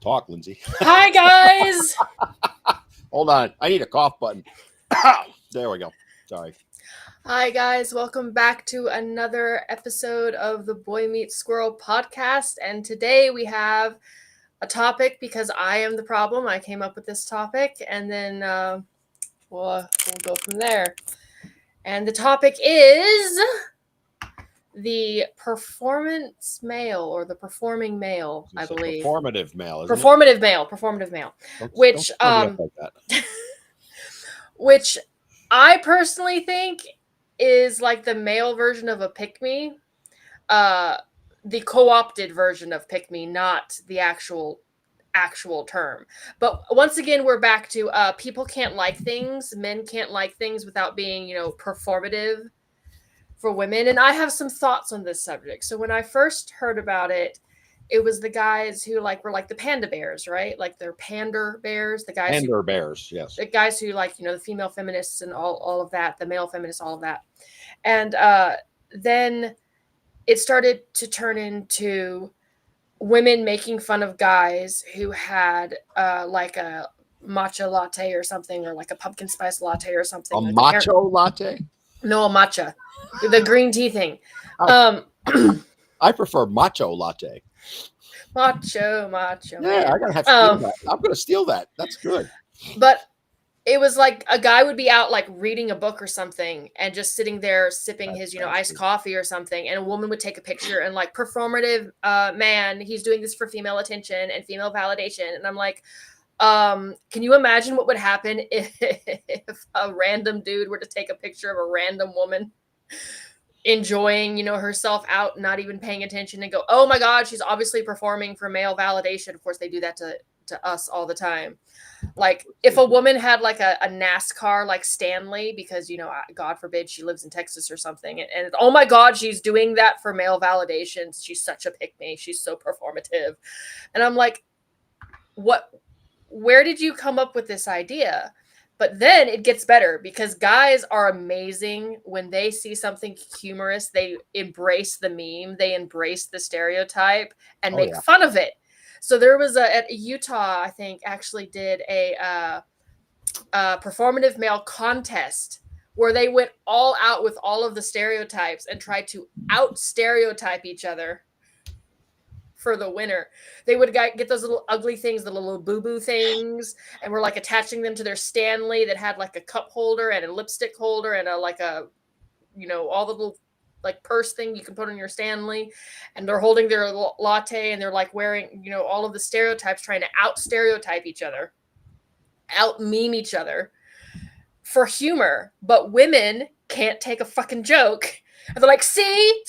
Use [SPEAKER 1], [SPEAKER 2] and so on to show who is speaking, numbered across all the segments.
[SPEAKER 1] Talk, Lindsay.
[SPEAKER 2] Hi, guys.
[SPEAKER 1] Hold on. I need a cough button. There we go. Sorry.
[SPEAKER 2] Hi, guys. Welcome back to another episode of the Boy Meets Squirrel podcast. And today we have a topic because I am the problem. I came up with this topic, and then we'll go from there. And the topic is the performance male or the performing male, I believe.
[SPEAKER 1] Performative male, isn't
[SPEAKER 2] Performative male. Performative male. Which
[SPEAKER 1] don't like that.
[SPEAKER 2] which I personally think is like the male version of a pick-me, the co-opted version of pick-me, not the actual term. But once again, we're back to people can't like things, men can't like things without being, performative for women. And I have some thoughts on this subject. So when I first heard about it, it was the guys who were like the panda bears, right? Like they're pander bears, the guys
[SPEAKER 1] Pander bears, yes.
[SPEAKER 2] the guys who the female feminists and all of that, the male feminists, all of that. And then it started to turn into women making fun of guys who had like a matcha latte or something, or like a pumpkin spice latte or something.
[SPEAKER 1] A macho latte?
[SPEAKER 2] No, a matcha. The green tea thing.
[SPEAKER 1] I prefer macho latte.
[SPEAKER 2] Macho.
[SPEAKER 1] Yeah, I gotta have to steal that. I'm gonna steal that. That's good.
[SPEAKER 2] But it was like a guy would be out like reading a book or something and just sitting there sipping his, iced coffee or something. And a woman would take a picture and like, performative man, he's doing this for female attention and female validation. And I'm like, can you imagine what would happen if a random dude were to take a picture of a random woman enjoying, herself out, not even paying attention, and go, oh my God, she's obviously performing for male validation. Of course, they do that to us all the time. Like if a woman had like a NASCAR like Stanley, because God forbid she lives in Texas or something, and oh my God, she's doing that for male validation. She's such a pick-me. She's so performative. And I'm like, where did you come up with this idea? But then it gets better, because guys are amazing. When they see something humorous, they embrace the meme, they embrace the stereotype and make fun of it. So there was at Utah, I think, actually did a performative male contest where they went all out with all of the stereotypes and tried to out stereotype each other for the winner. They would get those little ugly things, the little boo-boo things, and were like attaching them to their Stanley that had like a cup holder and a lipstick holder and all the little like purse thing you can put on your Stanley, and they're holding their latte and they're like wearing, all of the stereotypes, trying to out stereotype each other, out meme each other for humor. But women can't take a fucking joke. And they're like, see,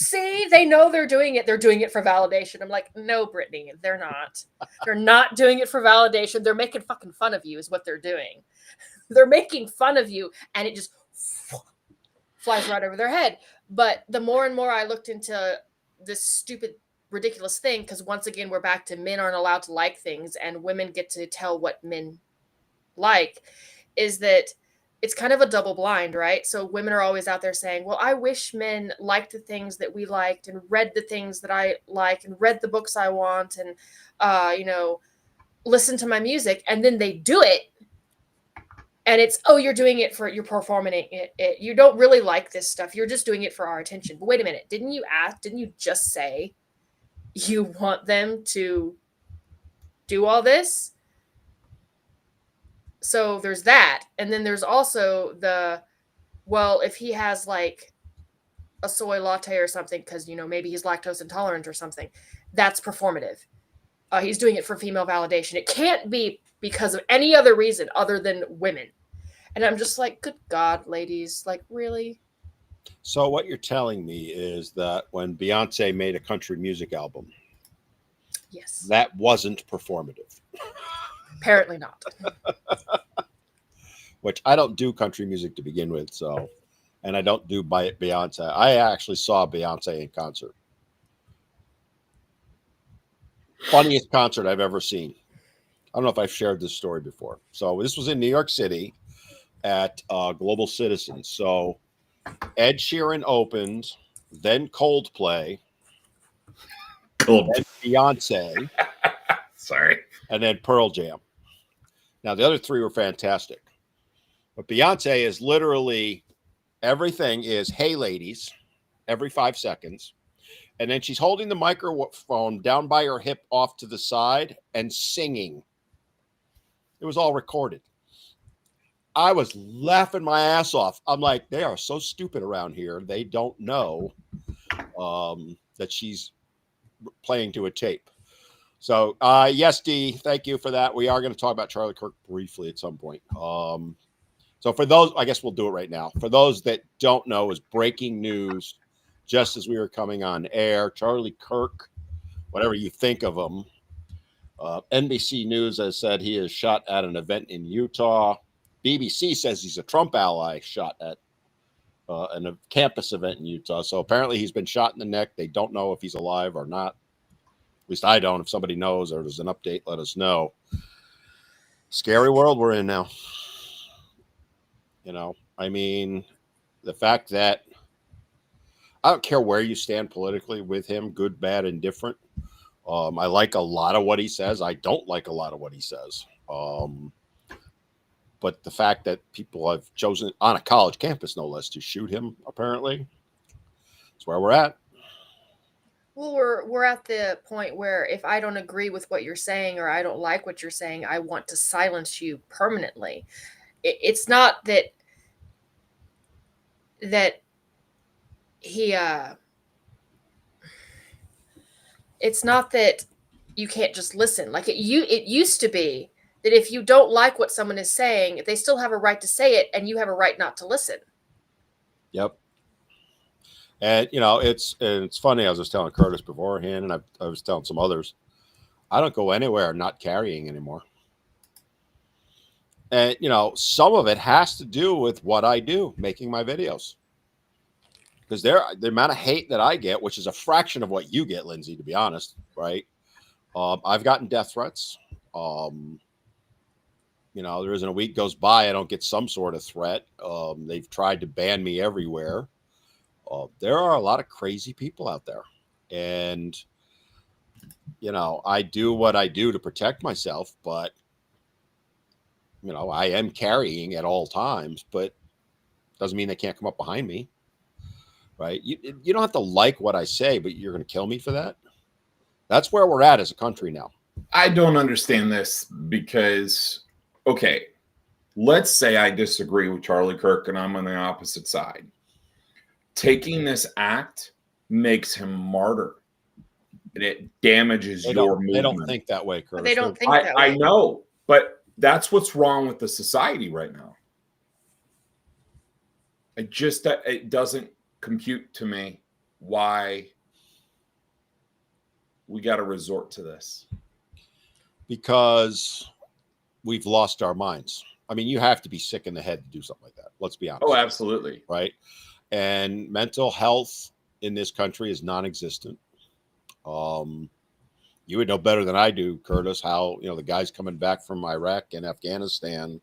[SPEAKER 2] they know they're doing it. They're doing it for validation. I'm like, no, Brittany, they're not. They're not doing it for validation. They're making fucking fun of you is what they're doing. They're making fun of you, and it just flies right over their head. But the more and more I looked into this stupid, ridiculous thing, because once again, we're back to men aren't allowed to like things and women get to tell what men like, is that it's kind of a double blind, right? So women are always out there saying, well, I wish men liked the things that we liked and read the things that I like and read the books I want and, listen to my music. And then they do it. And it's, oh, you're doing it for, you're performing it. You don't really like this stuff. You're just doing it for our attention. But wait a minute. Didn't you just say you want them to do all this? So there's that. And then there's also well, if he has like a soy latte or something, because, maybe he's lactose intolerant or something, that's performative. He's doing it for female validation. It can't be because of any other reason other than women. And I'm just like, good God, ladies, like, really?
[SPEAKER 1] So what you're telling me is that when Beyonce made a country music album,
[SPEAKER 2] yes,
[SPEAKER 1] that wasn't performative.
[SPEAKER 2] Apparently not.
[SPEAKER 1] Which I don't do country music to begin with, and I don't do Beyonce. I actually saw Beyonce in concert. Funniest concert I've ever seen. I don't know if I've shared this story before. So this was in New York City at Global Citizen. So Ed Sheeran opened, then Coldplay, then Beyonce,
[SPEAKER 3] Sorry.
[SPEAKER 1] and then Pearl Jam. Now, the other three were fantastic. But Beyonce is literally everything is, hey, ladies, every 5 seconds. And then she's holding the microphone down by her hip off to the side and singing. It was all recorded. I was laughing my ass off. I'm like, they are so stupid around here. They don't know that she's playing to a tape. So, yes, D, thank you for that. We are going to talk about Charlie Kirk briefly at some point. So for those, I guess we'll do it right now. For those that don't know, is breaking news just as we were coming on air. Charlie Kirk, whatever you think of him, NBC News has said he is shot at an event in Utah. BBC says he's a Trump ally shot at a campus event in Utah. So apparently he's been shot in the neck. They don't know if he's alive or not. At least I don't. If somebody knows or there's an update, let us know. Scary world we're in now. I mean, the fact that I don't care where you stand politically with him, good, bad, indifferent. I like a lot of what he says. I don't like a lot of what he says. But the fact that people have chosen on a college campus, no less, to shoot him, apparently, that's where we're at.
[SPEAKER 2] Well, we're at the point where if I don't agree with what you're saying or I don't like what you're saying, I want to silence you permanently. It's not that he it's not that you can't just listen. Like it used to be that if you don't like what someone is saying, they still have a right to say it and you have a right not to listen.
[SPEAKER 1] Yep. And it's funny. I was just telling Curtis beforehand, and I was telling some others, I don't go anywhere not carrying anymore. And some of it has to do with what I do, making my videos. Because the amount of hate that I get, which is a fraction of what you get, Lindsay, to be honest, right? I've gotten death threats. There isn't a week goes by I don't get some sort of threat. They've tried to ban me everywhere. There are a lot of crazy people out there. And, I do what I do to protect myself, but, I am carrying at all times, but doesn't mean they can't come up behind me. Right? You don't have to like what I say, but you're going to kill me for that. That's where we're at as a country now.
[SPEAKER 3] I don't understand this because, okay, let's say I disagree with Charlie Kirk and I'm on the opposite side. Taking this act makes him martyr. And it damages your movement.
[SPEAKER 1] They don't think that way, Curtis.
[SPEAKER 2] They don't think that way.
[SPEAKER 3] I know, but that's what's wrong with the society right now. It doesn't compute to me why we got to resort to this.
[SPEAKER 1] Because we've lost our minds. I mean, you have to be sick in the head to do something like that. Let's be honest.
[SPEAKER 3] Oh, absolutely.
[SPEAKER 1] Right. And mental health in this country is non-existent. You would know better than I do, Curtis, how, the guys coming back from Iraq and Afghanistan,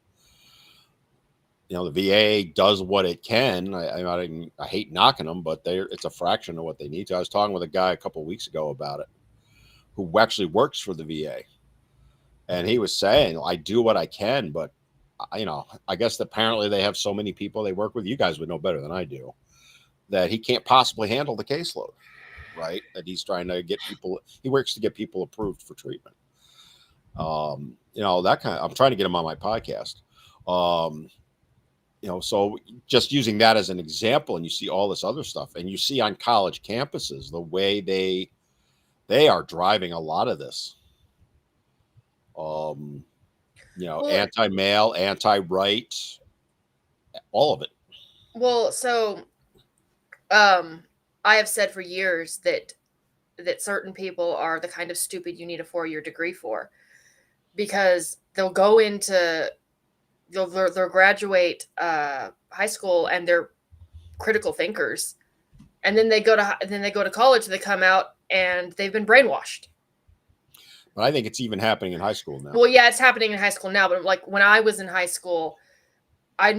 [SPEAKER 1] the VA does what it can. I hate knocking them, but it's a fraction of what they need to. I was talking with a guy a couple of weeks ago about it who actually works for the VA. And he was saying, I do what I can, but, I guess apparently they have so many people they work with. You guys would know better than I do, that he can't possibly handle the caseload, right? That he's trying to get people, he works to get people approved for treatment. That kind of, I'm trying to get him on my podcast. So just using that as an example, and you see all this other stuff, and you see on college campuses, the way they are driving a lot of this. Anti-male, anti-right, all of it.
[SPEAKER 2] Well, so I have said for years that certain people are the kind of stupid you need a 4-year degree for, because they'll graduate high school and they're critical thinkers, and then they go to college and they come out and they've been brainwashed.
[SPEAKER 1] But I think it's even happening in high school now.
[SPEAKER 2] Well, yeah, it's happening in high school now, but like when I was in high school, I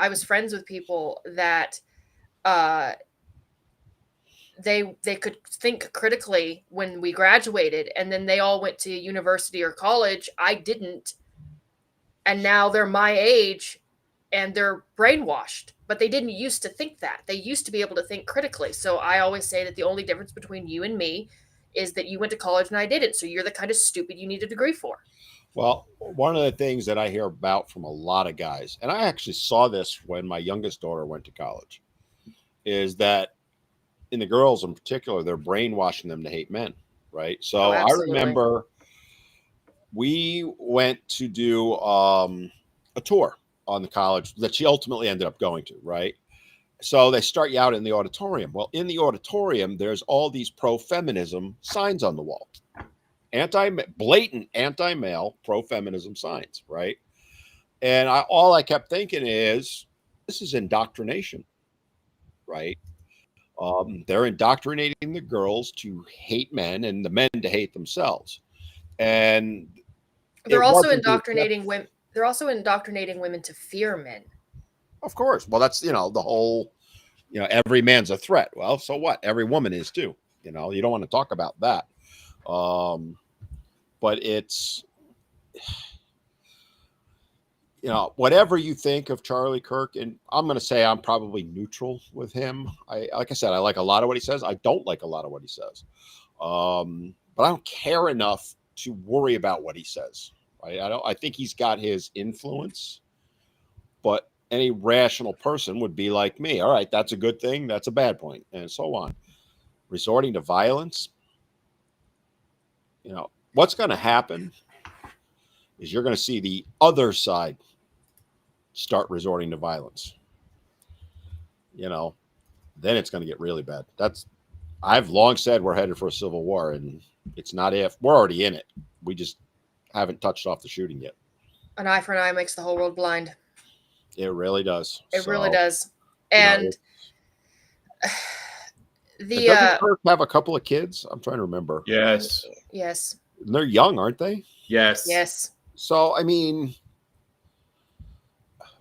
[SPEAKER 2] was friends with people that they could think critically when we graduated, and then they all went to university or college. I didn't, and now they're my age and they're brainwashed, but they didn't used to think that. They used to be able to think critically. So I always say that the only difference between you and me is that you went to college and I didn't, so you're the kind of stupid you need a degree for.
[SPEAKER 1] Well, one of the things that I hear about from a lot of guys, and I actually saw this when my youngest daughter went to college, is that in the girls in particular, they're brainwashing them to hate men, right? So
[SPEAKER 2] Oh,
[SPEAKER 1] I
[SPEAKER 2] absolutely.
[SPEAKER 1] remember we went to do a tour on the college that she ultimately ended up going to, right? So they start you out in the auditorium. Well, in the auditorium, there's all these pro-feminism signs on the wall. Blatant anti-male pro-feminism signs, right? And all I kept thinking is, this is indoctrination, right? They're indoctrinating the girls to hate men and the men to hate themselves. And
[SPEAKER 2] they're also indoctrinating women. They're also indoctrinating women to fear men.
[SPEAKER 1] Of course. Well, that's, the whole, every man's a threat. Well, so what? Every woman is too. You don't want to talk about that. But it's, whatever you think of Charlie Kirk, and I'm going to say I'm probably neutral with him. Like I said, I like a lot of what he says. I don't like a lot of what he says. But I don't care enough to worry about what he says. Right? I think he's got his influence, but any rational person would be like me. All right, that's a good thing. That's a bad point, and so on. Resorting to violence. What's going to happen is you're going to see the other side start resorting to violence. Then it's going to get really bad. I've long said we're headed for a civil war, and it's not if. We're already in it. We just haven't touched off the shooting yet.
[SPEAKER 2] An eye for an eye makes the whole world blind.
[SPEAKER 1] It really does.
[SPEAKER 2] It really does. And
[SPEAKER 1] doesn't Kirk have a couple of kids? I'm trying to remember.
[SPEAKER 3] Yes.
[SPEAKER 2] Yes.
[SPEAKER 1] They're young, aren't they?
[SPEAKER 3] Yes.
[SPEAKER 2] Yes.
[SPEAKER 1] So, I mean,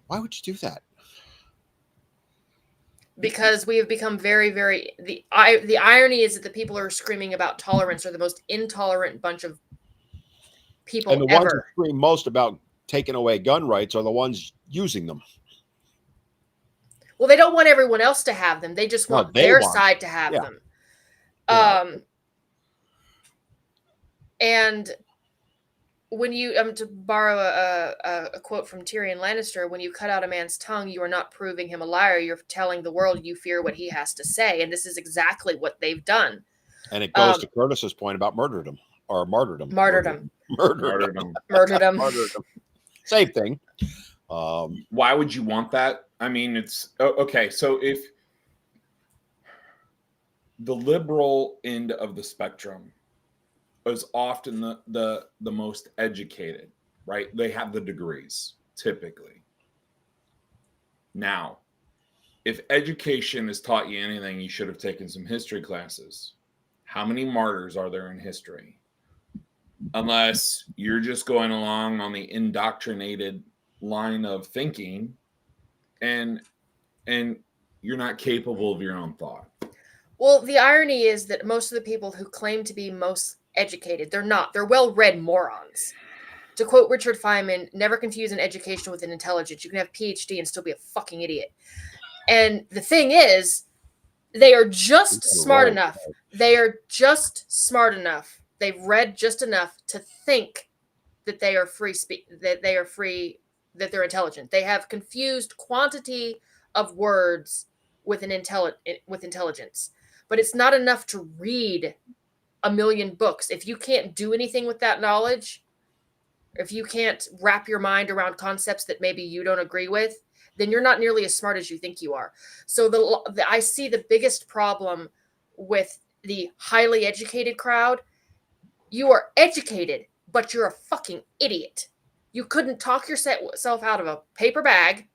[SPEAKER 1] why would you do that?
[SPEAKER 2] Because we have become very, very... The irony is that the people who are screaming about tolerance are the most intolerant bunch of people
[SPEAKER 1] ever. And the ones who scream most about taking away gun rights are the ones using them.
[SPEAKER 2] Well, they don't want everyone else to have them. They just want their side to have them. And when you, to borrow a quote from Tyrion Lannister, when you cut out a man's tongue, you are not proving him a liar. You're telling the world you fear what he has to say. And this is exactly what they've done.
[SPEAKER 1] And it goes to Curtis's point about martyrdom.
[SPEAKER 2] Martyrdom.
[SPEAKER 1] Same thing.
[SPEAKER 3] Why would you want that? I mean, it's okay. So if the liberal end of the spectrum is often the most educated, right? They have the degrees typically. Now, if education has taught you anything, you should have taken some history classes. How many martyrs are there in history? Unless you're just going along on the indoctrinated line of thinking and you're not capable of your own thought.
[SPEAKER 2] Well, the irony is that most of the people who claim to be most educated, they're not. They're well-read morons. To quote Richard Feynman, never confuse an education with an intelligence. You can have a PhD and still be a fucking idiot. And the thing is, they are just smart enough. They are just smart enough. They've read just enough to think that they are that they're intelligent. They have confused quantity of words with intelligence. But it's not enough to read a million books. If you can't do anything with that knowledge, if you can't wrap your mind around concepts that maybe you don't agree with, then you're not nearly as smart as you think you are. So I see the biggest problem with the highly educated crowd. You are educated, but you're a fucking idiot. You couldn't talk yourself out of a paper bag.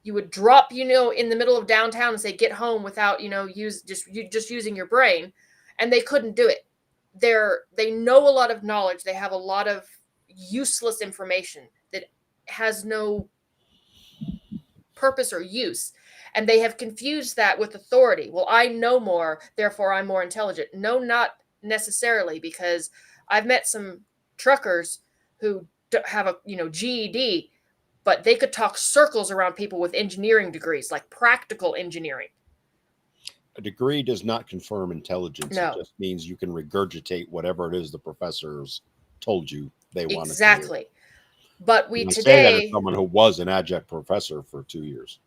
[SPEAKER 2] You would drop, in the middle of downtown and say, get home without, just using your brain. And they couldn't do it. They know a lot of knowledge. They have a lot of useless information that has no purpose or use. And they have confused that with authority. Well, I know more, therefore I'm more intelligent. No, not necessarily, because I've met some truckers who have a GED, but they could talk circles around people with engineering degrees, like practical engineering.
[SPEAKER 1] A degree does not confirm intelligence.
[SPEAKER 2] No.
[SPEAKER 1] It just means you can regurgitate whatever it is the professors told you they wanted
[SPEAKER 2] Exactly.
[SPEAKER 1] to hear.
[SPEAKER 2] But we
[SPEAKER 1] And I say that as
[SPEAKER 2] today,
[SPEAKER 1] someone who was an adjunct professor for 2 years.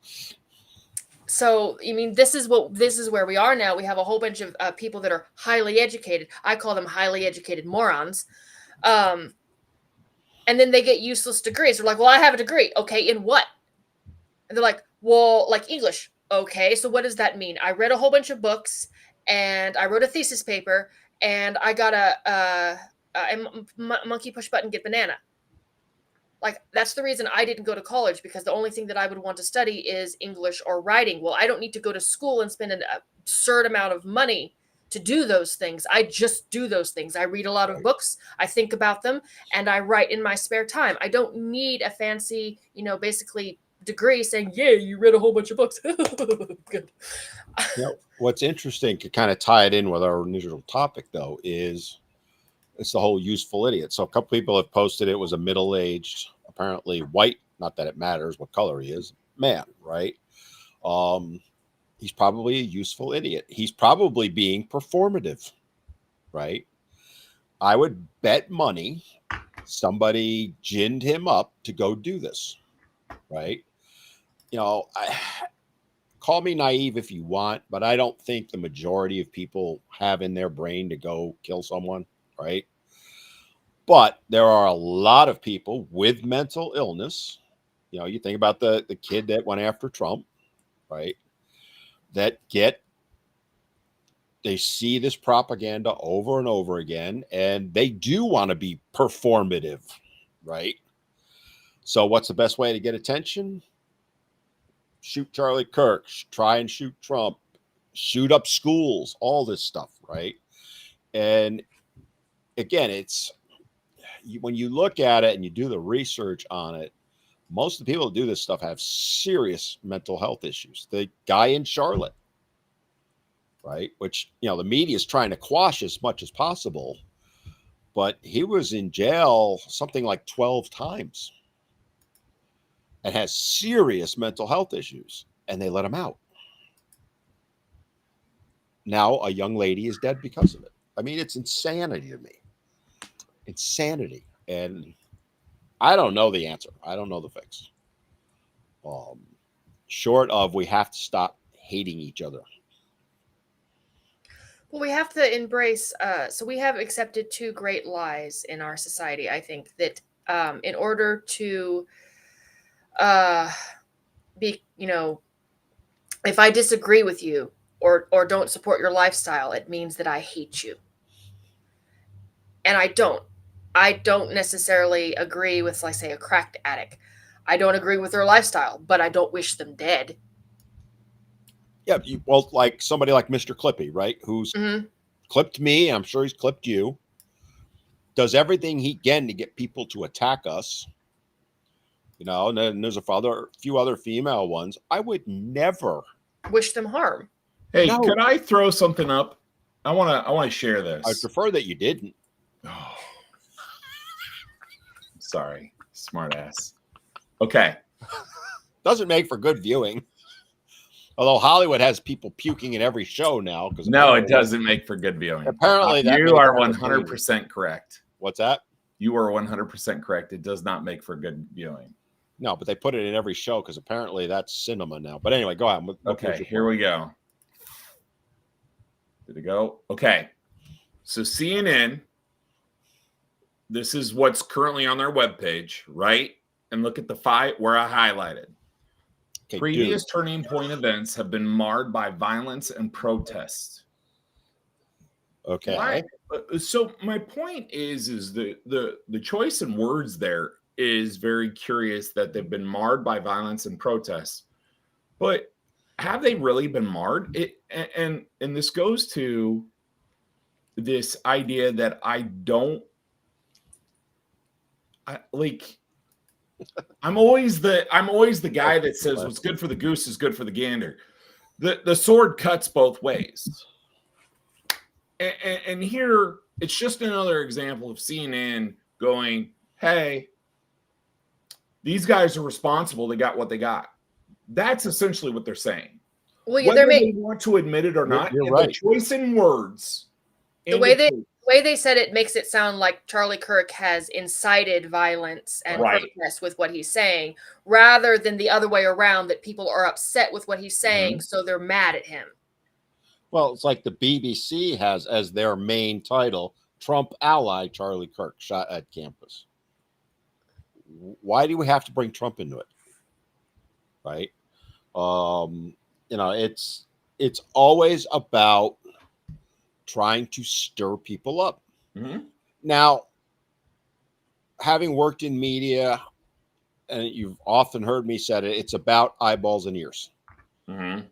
[SPEAKER 2] so I mean, this is where we are now. We have a whole bunch of people that are highly educated. I call them highly educated morons. And then they get useless degrees. They're like, well, I have a degree. Okay, in what? And they're like, well, like English. Okay, so what does that mean? I read a whole bunch of books and I wrote a thesis paper and I got a monkey push button get banana. Like, that's the reason I didn't go to college, because the only thing that I would want to study is English or writing. Well, I don't need to go to school and spend an absurd amount of money to do those things. I just do those things. I read a lot of books, I think about them, and I write in my spare time. I don't need a fancy, basically degree saying, yeah, you read a whole bunch of books. Good.
[SPEAKER 1] What's interesting to kind of tie it in with our initial topic, though, is it's the whole useful idiot. So a couple people have posted it was a middle-aged, apparently white, not that it matters what color he is, man, right? He's probably a useful idiot. He's probably being performative, right? I would bet money somebody ginned him up to go do this, right? Call me naive if you want, but I don't think the majority of people have in their brain to go kill someone, right? But there are a lot of people with mental illness. You think about the kid that went after Trump, right? They see this propaganda over and over again, and they do want to be performative, right? So what's the best way to get attention? Shoot Charlie Kirk, try and shoot Trump, shoot up schools, all this stuff, right? And again, when you look at it and you do the research on it, most of the people who do this stuff have serious mental health issues. The guy in Charlotte, right? Which, the media is trying to quash as much as possible, but he was in jail something like 12 times and has serious mental health issues, and they let him out. Now a young lady is dead because of it. I mean, it's insanity to me. Insanity. And I don't know the answer. I don't know the fix. Short of we have to stop hating each other.
[SPEAKER 2] Well, we have to embrace, so we have accepted two great lies in our society, I think, that in order to be, if I disagree with you or don't support your lifestyle, it means that I hate you. And I don't necessarily agree with, like, say, a crack addict. I don't agree with their lifestyle, but I don't wish them dead.
[SPEAKER 1] Yeah, well, like somebody like Mr. Clippy, right? Who's clipped me. I'm sure he's clipped you. Does everything he can to get people to attack us. And then there's a few other female ones. I would never
[SPEAKER 2] wish them harm.
[SPEAKER 3] Hey, could I throw something up? I want to share this.
[SPEAKER 1] I'd prefer that you didn't.
[SPEAKER 3] Oh. Sorry, smart ass. Okay.
[SPEAKER 1] Doesn't make for good viewing. Although Hollywood has people puking in every show now.
[SPEAKER 3] No, it doesn't make for good viewing.
[SPEAKER 1] Apparently,
[SPEAKER 3] you are 100% correct.
[SPEAKER 1] What's that?
[SPEAKER 3] You are 100% correct. It does not make for good viewing.
[SPEAKER 1] No, but they put it in every show because apparently that's cinema now. But anyway, go ahead.
[SPEAKER 3] Okay, here we go. Did it go? Okay. So CNN, this is what's currently on their webpage, right? And look at the 5 where I highlighted. Okay, previous turning point events have been marred by violence and protest.
[SPEAKER 1] Okay.
[SPEAKER 3] So my point is the choice in words there is very curious, that they've been marred by violence and protest. But have they really been marred? And this goes to this idea that I'm always the guy that says what's good for the goose is good for the gander. The sword cuts both ways. And here it's just another example of CNN going, hey, these guys are responsible. They got what they got. That's essentially what they're saying.
[SPEAKER 2] Well,
[SPEAKER 3] Whether they want to admit it or not,
[SPEAKER 1] you're right.
[SPEAKER 3] The choice in words.
[SPEAKER 2] The way they said it makes it sound like Charlie Kirk has incited violence and protest with what he's saying, rather than the other way around, that people are upset with what he's saying, so they're mad at him.
[SPEAKER 1] Well, it's like the BBC has as their main title, Trump ally Charlie Kirk shot at campus. Why do we have to bring Trump into it? Right? It's always about trying to stir people up. Now, having worked in media, and you've often heard me say it's about eyeballs and ears.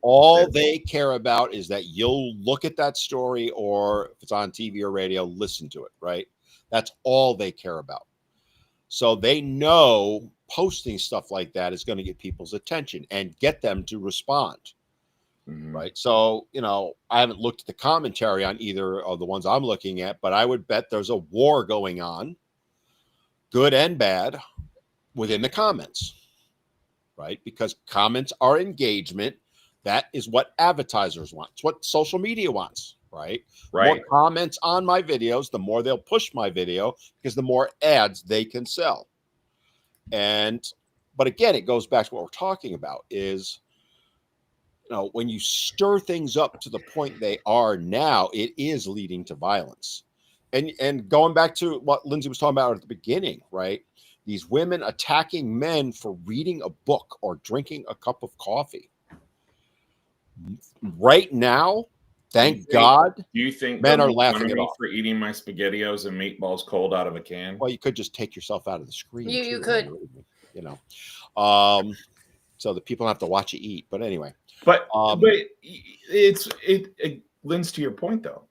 [SPEAKER 1] All they care about is that you'll look at that story, or if it's on TV or radio, listen to it, right? That's all they care about. So they know posting stuff like that is going to get people's attention and get them to respond. Right. So, I haven't looked at the commentary on either of the ones I'm looking at, but I would bet there's a war going on, good and bad, within the comments. Right. Because comments are engagement. That is what advertisers want. It's what social media wants. Right. More comments on my videos, the more they'll push my video, because the more ads they can sell. But again, it goes back to what we're talking about is, when you stir things up to the point they are now, it is leading to violence. And going back to what Lindsay was talking about at the beginning, right? These women attacking men for reading a book or drinking a cup of coffee. Right now, thank God,
[SPEAKER 3] do you think
[SPEAKER 1] men are laughing at me
[SPEAKER 3] for eating my SpaghettiOs and meatballs cold out of a can?
[SPEAKER 1] Well, you could just take yourself out of the screen.
[SPEAKER 2] You could,
[SPEAKER 1] so that people don't have to watch you eat. But anyway.
[SPEAKER 3] But it lends to your point though.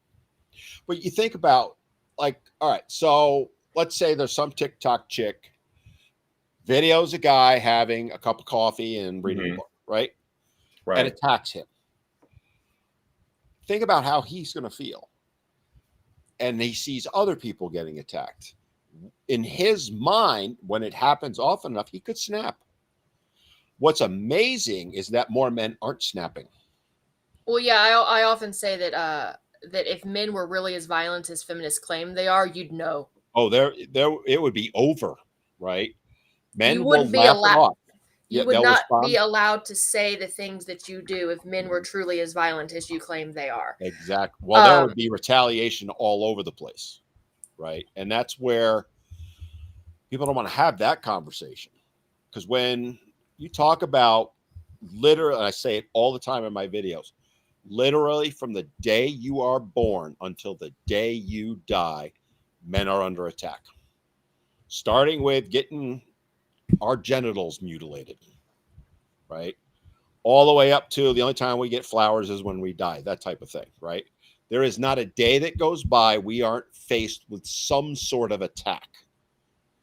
[SPEAKER 1] But you think about, like, all right, so let's say there's some TikTok chick videos a guy having a cup of coffee and reading a book, right? And attacks him. Think about how he's going to feel. And he sees other people getting attacked. In his mind, when it happens often enough, he could snap. What's amazing is that more men aren't snapping.
[SPEAKER 2] Well, yeah, I often say that if men were really as violent as feminists claim they are, you'd know.
[SPEAKER 1] Oh, it would be over, right? Men
[SPEAKER 2] wouldn't
[SPEAKER 1] will laugh it off.
[SPEAKER 2] You would not be allowed to say the things that you do if men were truly as violent as you claim they are.
[SPEAKER 1] Exactly. Well, there would be retaliation all over the place, right? And that's where people don't want to have that conversation. Because when you talk about literally, and I say it all the time in my videos, literally from the day you are born until the day you die, men are under attack. Starting with getting our genitals mutilated, right? All the way up to the only time we get flowers is when we die, that type of thing, right? There is not a day that goes by we aren't faced with some sort of attack.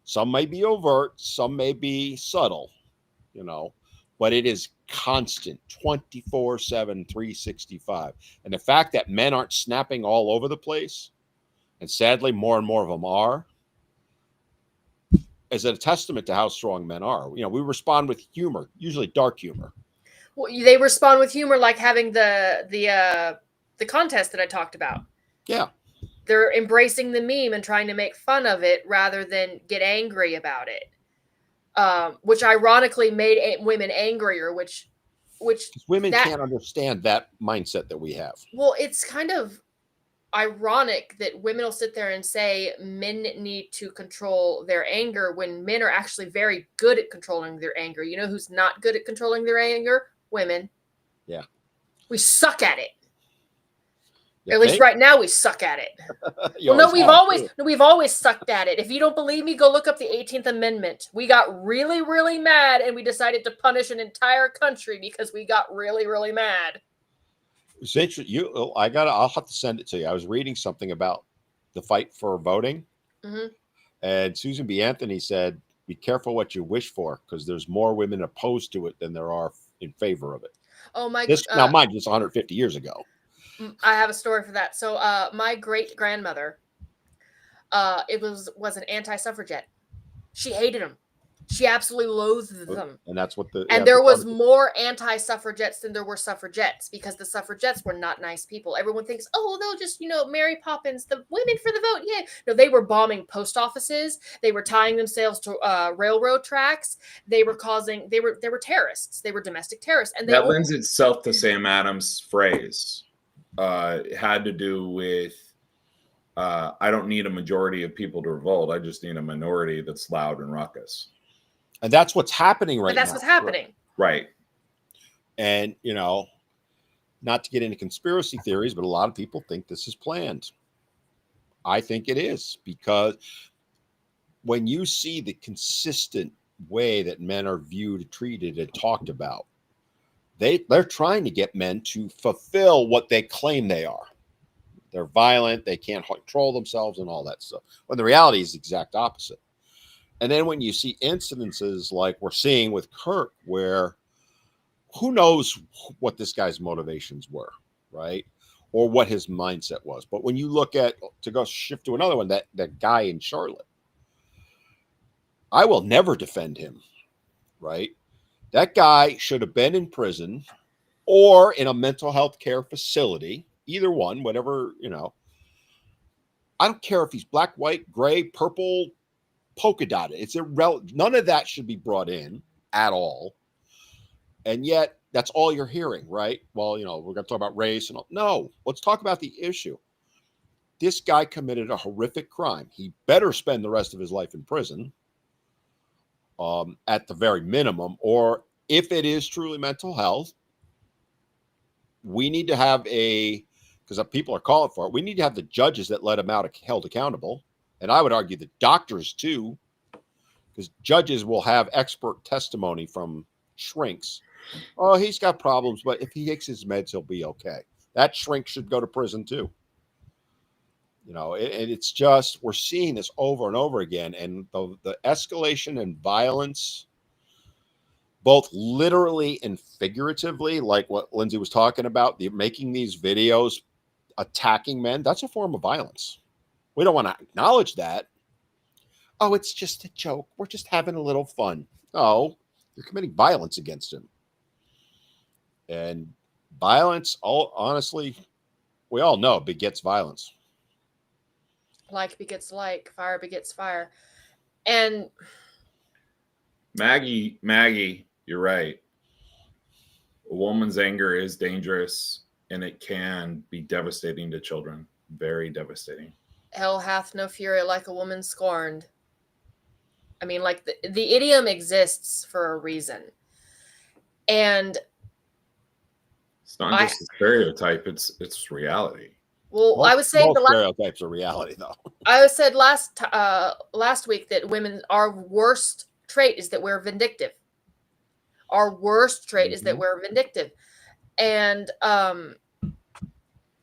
[SPEAKER 1] Some may be overt, some may be subtle, but it is constant, 24/7, 365. And the fact that men aren't snapping all over the place, and sadly more and more of them are, is a testament to how strong men are. We respond with humor, usually dark humor.
[SPEAKER 2] Well, they respond with humor, like having the contest that I talked about.
[SPEAKER 1] Yeah.
[SPEAKER 2] They're embracing the meme and trying to make fun of it rather than get angry about it. Which ironically made women angrier, which
[SPEAKER 1] women can't understand that mindset that we have.
[SPEAKER 2] Well, it's kind of ironic that women will sit there and say men need to control their anger when men are actually very good at controlling their anger. You know who's not good at controlling their anger? Women.
[SPEAKER 1] Yeah.
[SPEAKER 2] We suck at it. At least right now we suck at it. Well, no, we've always sucked at it. If you don't believe me, go look up the 18th Amendment. We got really, really mad and we decided to punish an entire country because we got really, really mad.
[SPEAKER 1] It's interesting. I'll have to send it to you. I was reading something about the fight for voting, and Susan B. Anthony said be careful what you wish for, because there's more women opposed to it than there are in favor of it.
[SPEAKER 2] Oh my!
[SPEAKER 1] This now, mind you, it's 150 years ago.
[SPEAKER 2] I have a story for that. So, my great grandmother, it was an anti-suffragette. She hated them. She absolutely loathed them.
[SPEAKER 1] And that's what the
[SPEAKER 2] And there was more anti-suffragettes than there were suffragettes, because the suffragettes were not nice people. Everyone thinks, oh, they'll just, Mary Poppins, the women for the vote. Yeah. No, they were bombing post offices. They were tying themselves to railroad tracks. They were terrorists. They were domestic terrorists. And
[SPEAKER 3] that lends itself to Sam Adams' phrase. It had to do with, I don't need a majority of people to revolt. I just need a minority that's loud and raucous.
[SPEAKER 1] And that's what's happening right now.
[SPEAKER 2] That's what's happening.
[SPEAKER 3] Right.
[SPEAKER 1] And, not to get into conspiracy theories, but a lot of people think this is planned. I think it is, because when you see the consistent way that men are viewed, treated, and talked about, they're trying to get men to fulfill what they claim they are. They're violent, they can't control themselves and all that stuff. When the reality is the exact opposite. And then when you see incidences like we're seeing with Kirk, where who knows what this guy's motivations were, right? Or what his mindset was. But when you look at, to go shift to another one, that guy in Charlotte, I will never defend him, right? That guy should have been in prison or in a mental health care facility, either one, whatever, I don't care if he's black, white, gray, purple, polka dotted. It's irrelevant. None of that should be brought in at all. And yet that's all you're hearing, right? Well, we're going to talk about race and all. No, let's talk about the issue. This guy committed a horrific crime. He better spend the rest of his life in prison, at the very minimum. Or if it is truly mental health, we need to have because people are calling for it, we need to have the judges that let him out held accountable. And I would argue the doctors too, because judges will have expert testimony from shrinks. Oh, he's got problems, but if he takes his meds, he'll be okay. That shrink should go to prison too. It's just, we're seeing this over and over again. And the escalation and violence, both literally and figuratively, like what Lindsay was talking about, making these videos attacking men, that's a form of violence. We don't want to acknowledge that. Oh, it's just a joke. We're just having a little fun. No, you're committing violence against him. And violence, honestly, we all know begets violence.
[SPEAKER 2] Like begets like, fire begets fire. And
[SPEAKER 3] Maggie, you're right. A woman's anger is dangerous, and it can be devastating to children. Very devastating.
[SPEAKER 2] Hell hath no fury like a woman scorned. I mean, like the idiom exists for a reason. And
[SPEAKER 3] it's not just a stereotype, it's reality.
[SPEAKER 2] Well, I was saying
[SPEAKER 1] stereotypes are reality, though.
[SPEAKER 2] I said last week that our worst trait is that we're vindictive. Our worst trait is that we're vindictive. And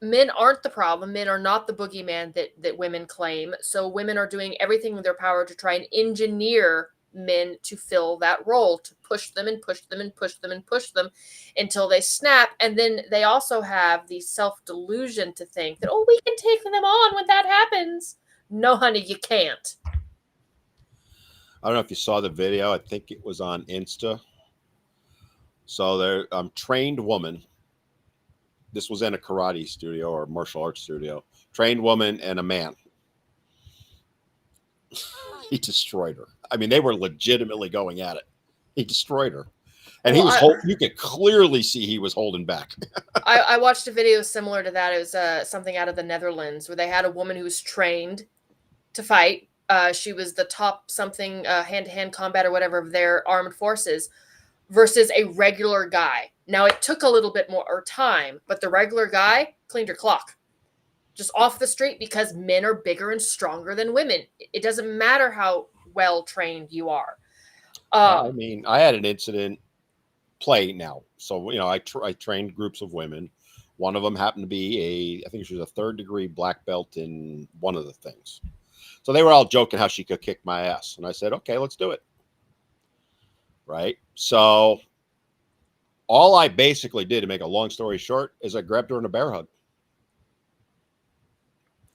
[SPEAKER 2] men aren't the problem. Men are not the boogeyman that women claim. So women are doing everything in their power to try and engineer men to fill that role, to push them and push them and push them and push them until they snap. And then they also have the self-delusion to think that, we can take them on when that happens. No, honey, you can't.
[SPEAKER 1] I don't know if you saw the video. I think it was on Insta. So there, trained woman. This was in a karate studio or martial arts studio. Trained woman and a man. He destroyed her. I mean, they were legitimately going at it. He destroyed her. And you could clearly see he was holding back.
[SPEAKER 2] I watched a video similar to that. It was something out of the Netherlands where they had a woman who was trained to fight. She was the top something hand-to-hand combat or whatever of their armed forces versus a regular guy. Now, it took a little bit more time, but the regular guy cleaned her clock. Just off the street, because men are bigger and stronger than women. It doesn't matter how well trained you are.
[SPEAKER 1] I mean, I had an incident play now. So, I trained groups of women. One of them happened to be I think she was a 3rd degree black belt in one of the things. So they were all joking how she could kick my ass. And I said, okay, let's do it. Right. So all I basically did, to make a long story short, is I grabbed her in a bear hug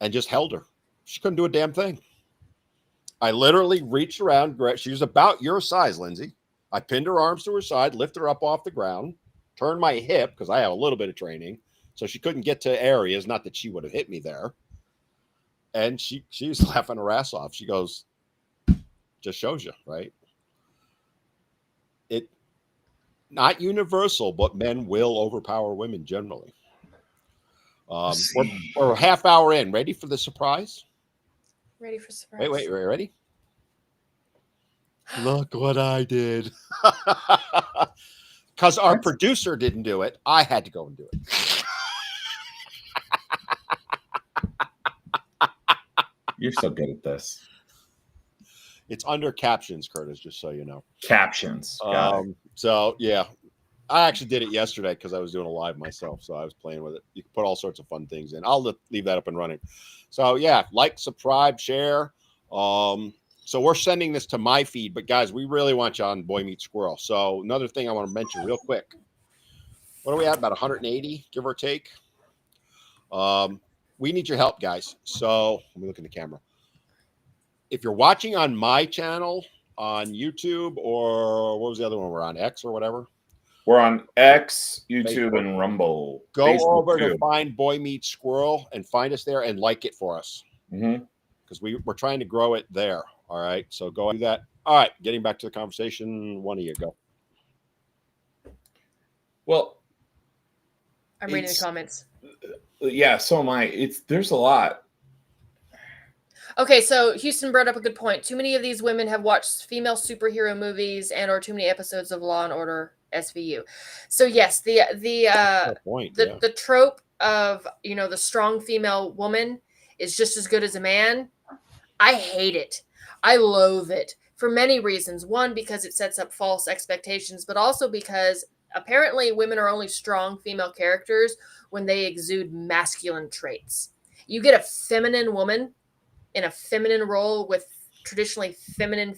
[SPEAKER 1] and just held her. She couldn't do a damn thing. I literally reached around. She was about your size, Lindsay. I pinned her arms to her side, lifted her up off the ground, turned my hip because I have a little bit of training. So she couldn't get to areas. Not that she would have hit me there. And she was laughing her ass off. She goes, just shows you, right? It not universal, but men will overpower women generally. We're a half hour in. Ready for the surprise?
[SPEAKER 2] Ready for surprise.
[SPEAKER 1] Wait, ready? Look what I did. Because our producer didn't do it. I had to go and do it.
[SPEAKER 3] You're so good at this.
[SPEAKER 1] It's under captions, Curtis, just so you know.
[SPEAKER 3] Captions.
[SPEAKER 1] So, yeah. I actually did it yesterday because I was doing a live myself. So I was playing with it. You can put all sorts of fun things in. I'll leave that up and running. So, yeah. Like, subscribe, share. So we're sending this to my feed, but guys, we really want you on Boy Meets Squirrel. So another thing I want to mention real quick. What are we at? About 180, give or take. We need your help, guys. So let me look in the camera. If you're watching on my channel on YouTube, or what was the other one we're on, X or whatever?
[SPEAKER 3] We're on X, YouTube,
[SPEAKER 1] Facebook.
[SPEAKER 3] and Rumble.
[SPEAKER 1] Go
[SPEAKER 3] Facebook
[SPEAKER 1] over
[SPEAKER 3] too.
[SPEAKER 1] to find Boy Meets Squirrel and find us there and like it for us. Because we're trying to grow it there. All right. So go do that. All right. Getting back to the conversation. One of you go.
[SPEAKER 3] Well,
[SPEAKER 2] I'm reading the comments.
[SPEAKER 3] Yeah, so am I. There's a lot.
[SPEAKER 2] Okay, so Houston brought up a good point. Too many of these women have watched female superhero movies and or too many episodes of Law and Order SVU. So yes, the trope of, you know, the strong female woman is just as good as a man. I hate it. I loathe it for many reasons. One, because it sets up false expectations, but also because apparently women are only strong female characters when they exude masculine traits. You get a feminine woman in a feminine role with traditionally feminine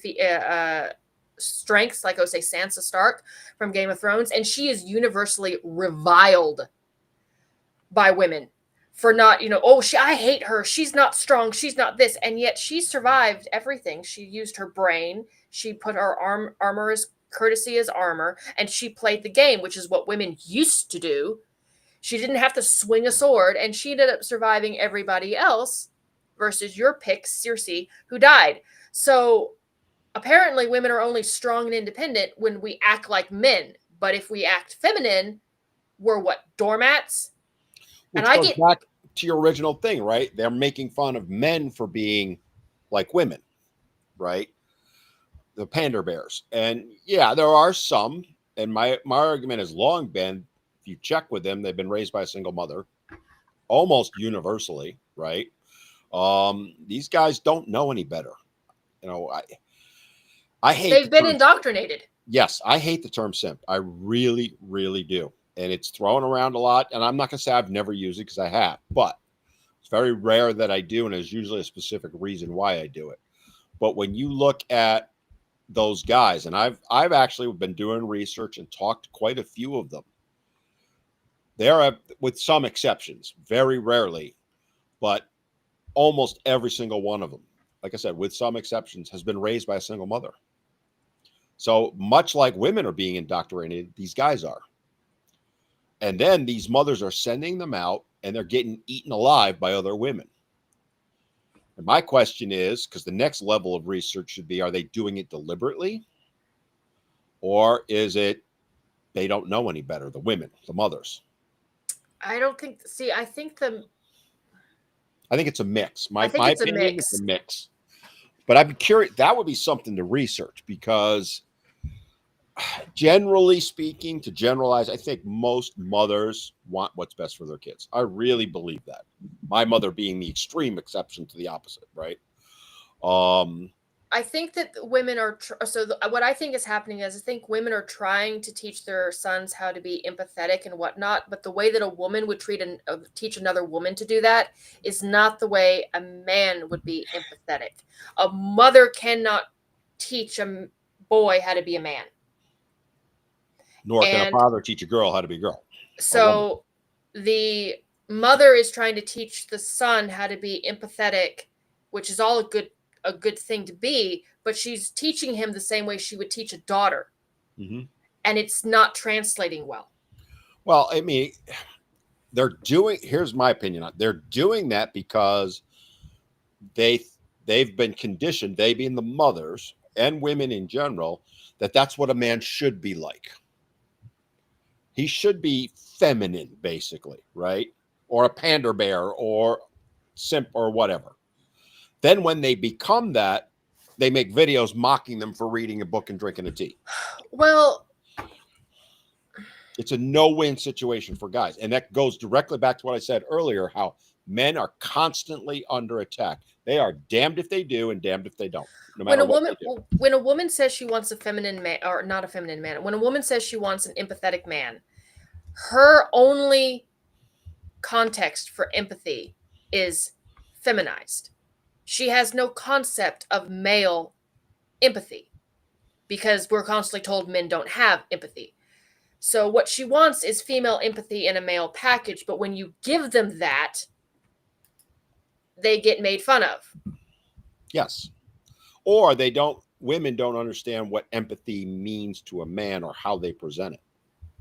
[SPEAKER 2] strengths, like, say, Sansa Stark from Game of Thrones, and she is universally reviled by women for not, you know, I hate her. She's not strong. She's not this. And yet she survived everything. She used her brain. She put her armor as courtesy as armor, and she played the game, which is what women used to do. She didn't have to swing a sword, and she ended up surviving everybody else versus your pick, Cersei, who died. So apparently women are only strong and independent when we act like men. But if we act feminine, we're what? Doormats?
[SPEAKER 1] Which goes back to your original thing, right? They're making fun of men for being like women, right? The pander bears. And yeah, there are some, and my argument has long been, if you check with them, they've been raised by a single mother, almost universally, right? These guys don't know any better. You know, I hate
[SPEAKER 2] they've been indoctrinated.
[SPEAKER 1] Yes, I hate the term simp. I really, really do. And it's thrown around a lot. And I'm not going to say I've never used it because I have, but it's very rare that I do. And there's usually a specific reason why I do it. But when you look at those guys, and I've actually been doing research and talked to quite a few of them. There are, with some exceptions, very rarely, but almost every single one of them, like I said, with some exceptions, has been raised by a single mother. So much like women are being indoctrinated, these guys are. And then these mothers are sending them out and they're getting eaten alive by other women. And my question is, because the next level of research should be, are they doing it deliberately? Or is it they don't know any better, the women, the mothers?
[SPEAKER 2] I don't think, I think
[SPEAKER 1] it's a mix. My
[SPEAKER 2] it's
[SPEAKER 1] opinion,
[SPEAKER 2] a mix.
[SPEAKER 1] It's a mix. But I'd be curious, that would be something to research, because generally speaking, to generalize, I think most mothers want what's best for their kids. I really believe that. My mother being the extreme exception to the opposite, right?
[SPEAKER 2] I I think that women are what I think is happening is I think women are trying to teach their sons how to be empathetic and whatnot, but the way that a woman would teach another woman to do that is not the way a man would be empathetic. A mother cannot teach a boy how to be a man.
[SPEAKER 1] Nor can a
[SPEAKER 2] And
[SPEAKER 1] father teach a girl how to be a girl.
[SPEAKER 2] so the mother is trying to teach the son how to be empathetic, which is all a good thing to be, but she's teaching him the same way she would teach a daughter.
[SPEAKER 1] Mm-hmm.
[SPEAKER 2] And it's not translating well.
[SPEAKER 1] Well, I mean, here's my opinion. They're doing that because they've been conditioned, they being the mothers and women in general, that's what a man should be like. He should be feminine, basically, right? Or a pander bear or simp or whatever. Then when they become that, they make videos mocking them for reading a book and drinking a tea.
[SPEAKER 2] Well,
[SPEAKER 1] it's a no-win situation for guys. And that goes directly back to what I said earlier, how men are constantly under attack. They are damned if they do and damned if they don't. No matter
[SPEAKER 2] when a woman says she wants a feminine man, or not a feminine man, when a woman says she wants an empathetic man, her only context for empathy is feminized. She has no concept of male empathy because we're constantly told men don't have empathy. So what she wants is female empathy in a male package, but when you give them that, they get made fun of.
[SPEAKER 1] Yes. Or women don't understand what empathy means to a man or how they present it.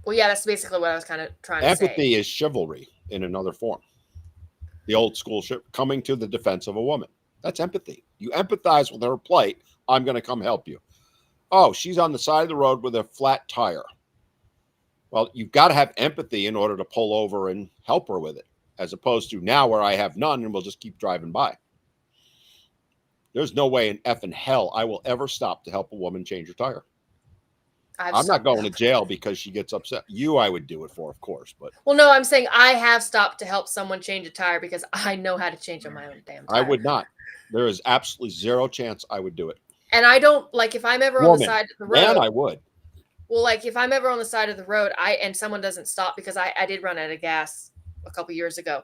[SPEAKER 2] Well, yeah, that's basically what I was kind of trying to say.
[SPEAKER 1] Empathy is chivalry in another form. The old school coming to the defense of a woman. That's empathy. You empathize with her plight. I'm going to come help you. Oh, she's on the side of the road with a flat tire. Well, you've got to have empathy in order to pull over and help her with it, as opposed to now where I have none and we'll just keep driving by. There's no way in effing hell I will ever stop to help a woman change her tire. I'm not going to jail because she gets upset. I would do it for, of course. But
[SPEAKER 2] well, no, I'm saying I have stopped to help someone change a tire because I know how to change on my own damn tire.
[SPEAKER 1] I would not. There is absolutely zero chance I would do it.
[SPEAKER 2] And I don't, like, if I'm ever on the side of the road.
[SPEAKER 1] Man, I would.
[SPEAKER 2] Well, like, if I'm ever on the side of the road, and someone doesn't stop, because I did run out of gas a couple years ago.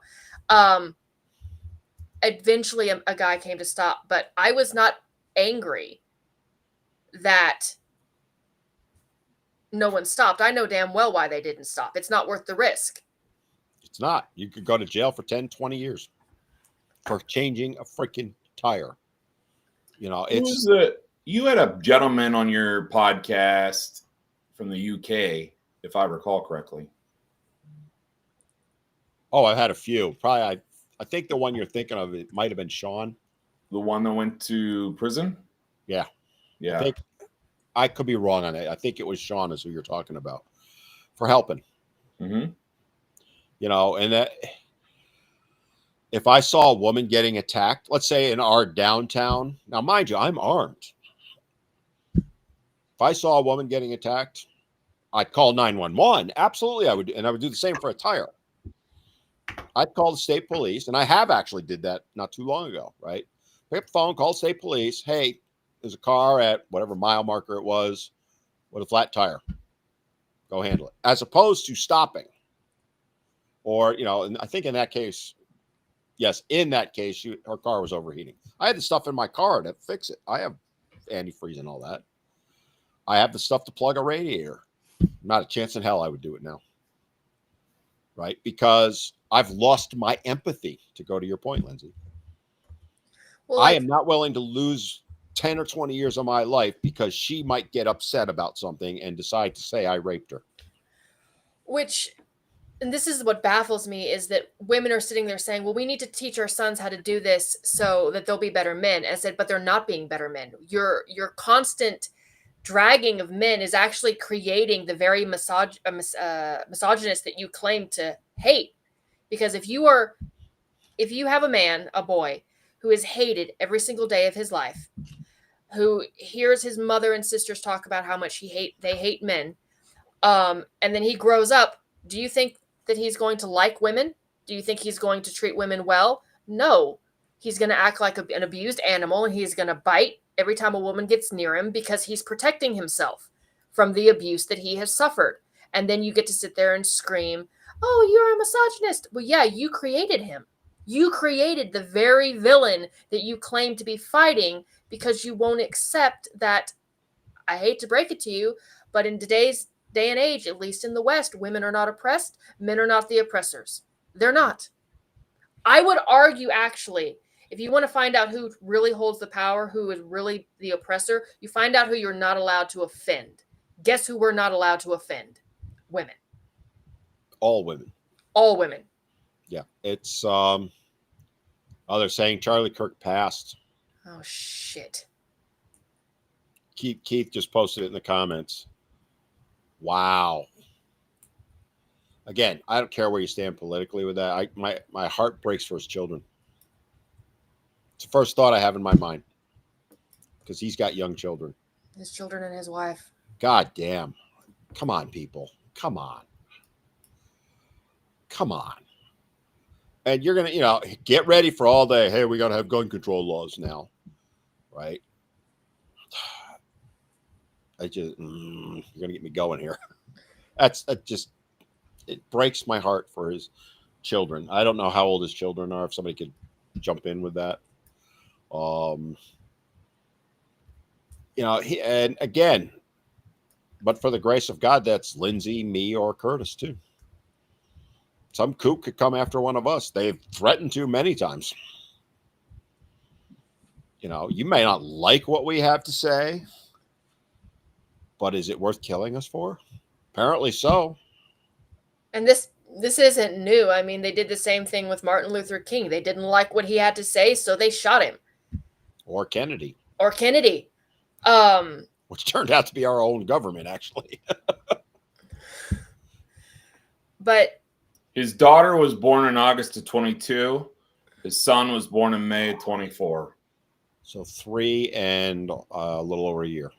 [SPEAKER 2] Eventually a guy came to stop, but I was not angry that no one stopped. I know damn well why they didn't stop. It's not worth the risk.
[SPEAKER 1] It's not. You could go to jail for 10, 20 years for changing a freaking tire. It's
[SPEAKER 3] you had a gentleman on your podcast from the UK, if I recall correctly.
[SPEAKER 1] Oh, I've had a few. Probably I think the one you're thinking of, it might have been Sean.
[SPEAKER 3] The one that went to prison?
[SPEAKER 1] Yeah.
[SPEAKER 3] Yeah.
[SPEAKER 1] I could be wrong on it. I think it was Sean is who you're talking about for helping.
[SPEAKER 3] Mm-hmm.
[SPEAKER 1] And that if I saw a woman getting attacked, let's say in our downtown, now mind you, I'm armed. If I saw a woman getting attacked, I'd call 911. Absolutely, I would. And I would do the same for a tire. I'd call the state police, and I have actually did that not too long ago, right? Pick up the phone, call state police. Hey, there's a car at whatever mile marker it was with a flat tire. Go handle it. As opposed to stopping. Or, and I think in that case, her car was overheating. I had the stuff in my car to fix it. I have antifreeze and all that. I have the stuff to plug a radiator. Not a chance in hell I would do it now. Right? Because I've lost my empathy, to go to your point, Lindsay. Well, I am not willing to lose 10 or 20 years of my life because she might get upset about something and decide to say I raped her.
[SPEAKER 2] And this is what baffles me, is that women are sitting there saying, well, we need to teach our sons how to do this so that they'll be better men. And I said, but they're not being better men. Your constant dragging of men is actually creating the very misogynist that you claim to hate. Because if you have a boy who is hated every single day of his life, who hears his mother and sisters talk about how much they hate men, and then he grows up, do you think that he's going to like women? Do you think he's going to treat women well? No. He's going to act like an abused animal, and he's going to bite, every time a woman gets near him because he's protecting himself from the abuse that he has suffered. And then you get to sit there and scream, oh, you're a misogynist. Well, yeah, you created him. You created the very villain that you claim to be fighting because you won't accept that. I hate to break it to you, but in today's day and age, at least in the West, women are not oppressed. Men are not the oppressors. They're not. I would argue, actually, if you want to find out who really holds the power, who is really the oppressor, you find out who you're not allowed to offend. Guess who we're not allowed to offend? Women.
[SPEAKER 1] All women.
[SPEAKER 2] All women.
[SPEAKER 1] Yeah. It's they're saying Charlie Kirk passed.
[SPEAKER 2] Oh, shit.
[SPEAKER 1] Keith just posted it in the comments. Wow. Again, I don't care where you stand politically with that. My heart breaks for his children. It's the first thought I have in my mind because he's got young children.
[SPEAKER 2] His children and his wife.
[SPEAKER 1] God damn. Come on, people. Come on. Come on. And you're going to, get ready for all day. Hey, we got to have gun control laws now. Right? You're going to get me going here. It breaks my heart for his children. I don't know how old his children are. If somebody could jump in with that. And again, but for the grace of God, that's Lindsay, me, or Curtis too. Some kook could come after one of us. They've threatened to many times. You may not like what we have to say, but is it worth killing us for? Apparently so.
[SPEAKER 2] And this isn't new. I mean, they did the same thing with Martin Luther King. They didn't like what he had to say, so they shot him.
[SPEAKER 1] Or Kennedy. Which turned out to be our own government, actually.
[SPEAKER 2] But
[SPEAKER 3] his daughter was born in August of 22. His son was born in May of 24.
[SPEAKER 1] So 3 and a little over a year.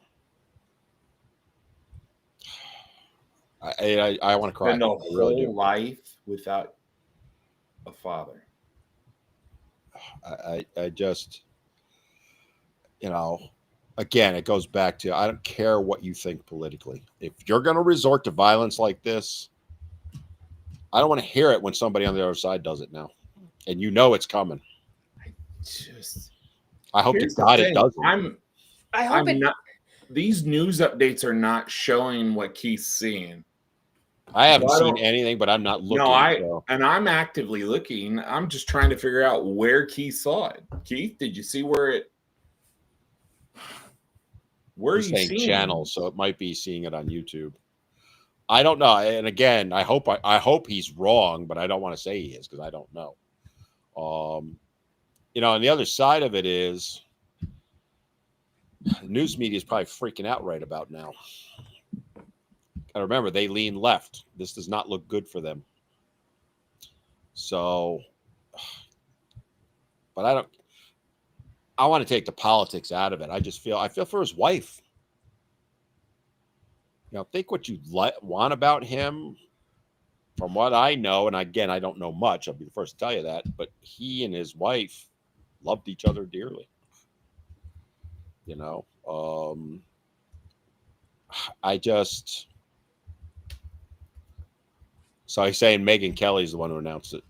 [SPEAKER 1] I want to cry.
[SPEAKER 3] Spend a
[SPEAKER 1] really
[SPEAKER 3] whole life without a father.
[SPEAKER 1] I just, again, it goes back to, I don't care what you think politically. If you're going to resort to violence like this, I don't want to hear it when somebody on the other side does it now. And it's coming. I hope to God it doesn't.
[SPEAKER 2] I hope
[SPEAKER 3] these news updates are not showing what Keith's seeing.
[SPEAKER 1] I haven't seen anything, but I'm not looking.
[SPEAKER 3] And I'm actively looking. I'm just trying to figure out where Keith saw it. Keith, did you see where it? Where are you seeing
[SPEAKER 1] channels? So it might be seeing it on YouTube. I don't know. And again, I hope he's wrong, but I don't want to say he is because I don't know. And the other side of it is news media is probably freaking out right about now. And remember, they lean left. This does not look good for them. So, but I want to take the politics out of it. I feel for his wife. Think what you want about him. From what I know, and again, I don't know much. I'll be the first to tell you that. But he and his wife loved each other dearly. So he's saying Megyn Kelly's the one who announced it.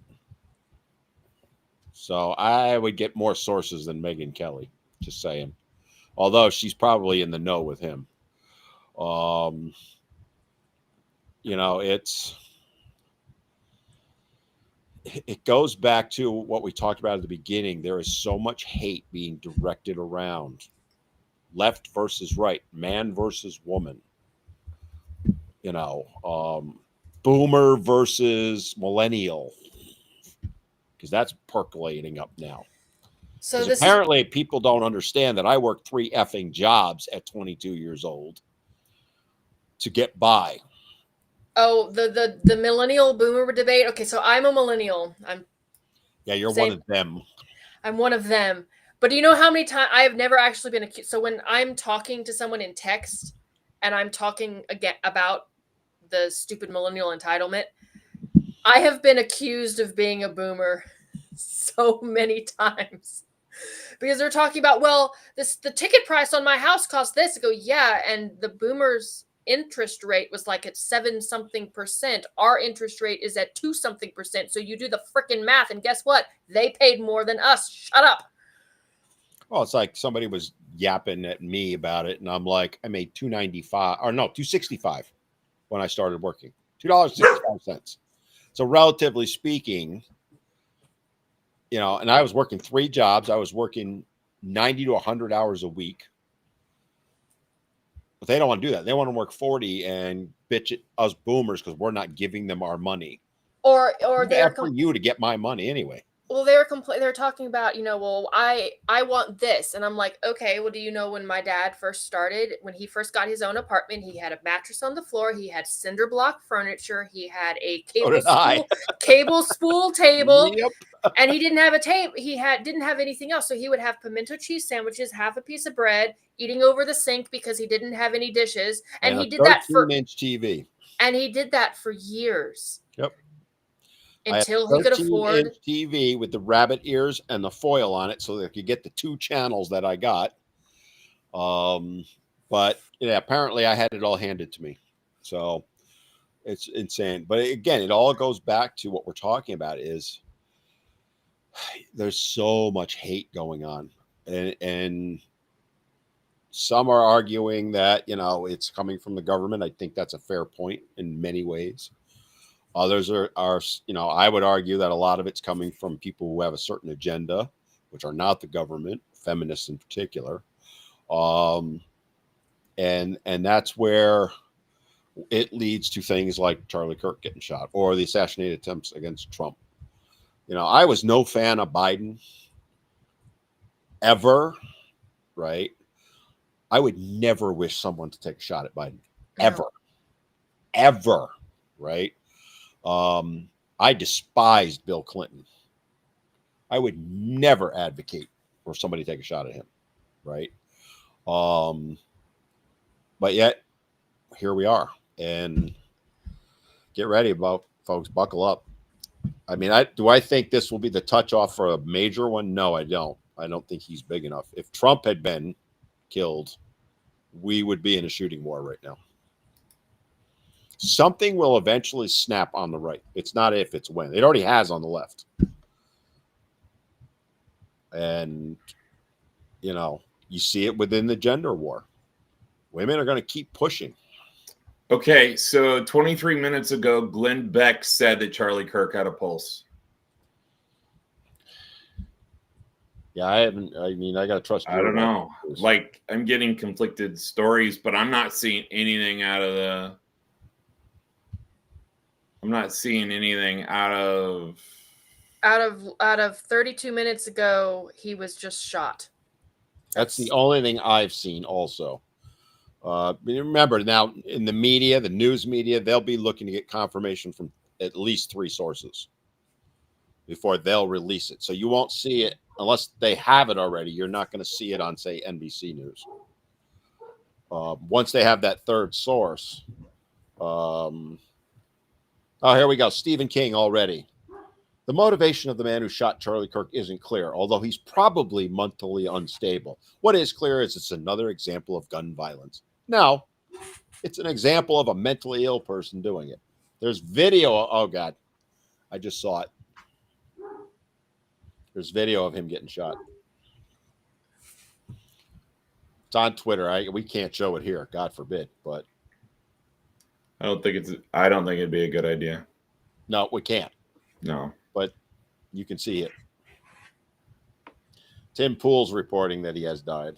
[SPEAKER 1] So I would get more sources than Megyn Kelly, just saying. Although she's probably in the know with him. It goes back to what we talked about at the beginning. There is so much hate being directed around. Left versus right, man versus woman. Boomer versus millennial, because that's percolating up now. So apparently people don't understand that I worked 3 effing jobs at 22 years old to get by.
[SPEAKER 2] Oh, the millennial boomer debate. Okay, so I'm a millennial.
[SPEAKER 1] You're one of them.
[SPEAKER 2] I'm one of them. But do you know how many times I have never actually been accused? So when I'm talking to someone in text and I'm talking again about the stupid millennial entitlement, I have been accused of being a boomer so many times because they're talking about, well, the ticket price on my house cost this. I go, yeah, and the boomers' interest rate was like at 7-something%. Our interest rate is at 2-something%. So you do the freaking math, and guess what? They paid more than us. Shut up.
[SPEAKER 1] Well, it's like somebody was yapping at me about it, and I'm like, I made $265 when I started working. $2.65. So relatively speaking, and I was working 3 jobs. I was working 90 to 100 hours a week. But they don't want to do that. They want to work 40 and bitch at us boomers because we're not giving them our money.
[SPEAKER 2] Or
[SPEAKER 1] they're for you to get my money anyway.
[SPEAKER 2] Well, they're talking about, well, I want this. And I'm like, okay, well, do you know when my dad first started, when he first got his own apartment, he had a mattress on the floor, he had cinder block furniture, he had a cable spool table,
[SPEAKER 1] Yep.
[SPEAKER 2] and he didn't have a table. Didn't have anything else. So he would have pimento cheese sandwiches, half a piece of bread, eating over the sink because he didn't have any dishes. And he did that for
[SPEAKER 1] 13-inch TV.
[SPEAKER 2] And he did that for years.
[SPEAKER 1] Yep.
[SPEAKER 2] Until he could afford
[SPEAKER 1] TV with the rabbit ears and the foil on it so that you get the 2 channels that I got. But yeah, apparently I had it all handed to me. So it's insane. But again, it all goes back to what we're talking about is there's so much hate going on. And some are arguing that, it's coming from the government. I think that's a fair point in many ways. Others are, I would argue that a lot of it's coming from people who have a certain agenda, which are not the government, feminists in particular. And that's where it leads to things like Charlie Kirk getting shot or the assassination attempts against Trump. I was no fan of Biden ever, right? I would never wish someone to take a shot at Biden, ever, right? I despised Bill Clinton. I would never advocate for somebody to take a shot at him, right? But yet, here we are. And get ready, folks. Buckle up. I mean, do I think this will be the touch-off for a major one? No, I don't. I don't think he's big enough. If Trump had been killed, we would be in a shooting war right now. Something will eventually snap on the right. It's not if, it's when. It already has on the left. And, you see it within the gender war. Women are going to keep pushing.
[SPEAKER 3] Okay, so 23 minutes ago, Glenn Beck said that Charlie Kirk had a pulse.
[SPEAKER 1] Yeah, I got to trust you.
[SPEAKER 3] I don't know. Like, I'm getting conflicted stories, but I'm not seeing anything out of
[SPEAKER 2] 32 minutes ago, he was just shot.
[SPEAKER 1] That's the only thing I've seen also. Remember, now in the media, the news media, they'll be looking to get confirmation from at least 3 sources before they'll release it. So you won't see it unless they have it already. You're not going to see it on, say, NBC News. Once they have that 3rd source. Oh, here we go. Stephen King already. The motivation of the man who shot Charlie Kirk isn't clear, although he's probably mentally unstable. What is clear is it's another example of gun violence. No, it's an example of a mentally ill person doing it. There's video. Oh, God. I just saw it. There's video of him getting shot. It's on Twitter. We can't show it here, God forbid, but
[SPEAKER 3] I don't think it'd be a good idea.
[SPEAKER 1] No, we can't.
[SPEAKER 3] No.
[SPEAKER 1] But you can see it. Tim Pool's reporting that he has died.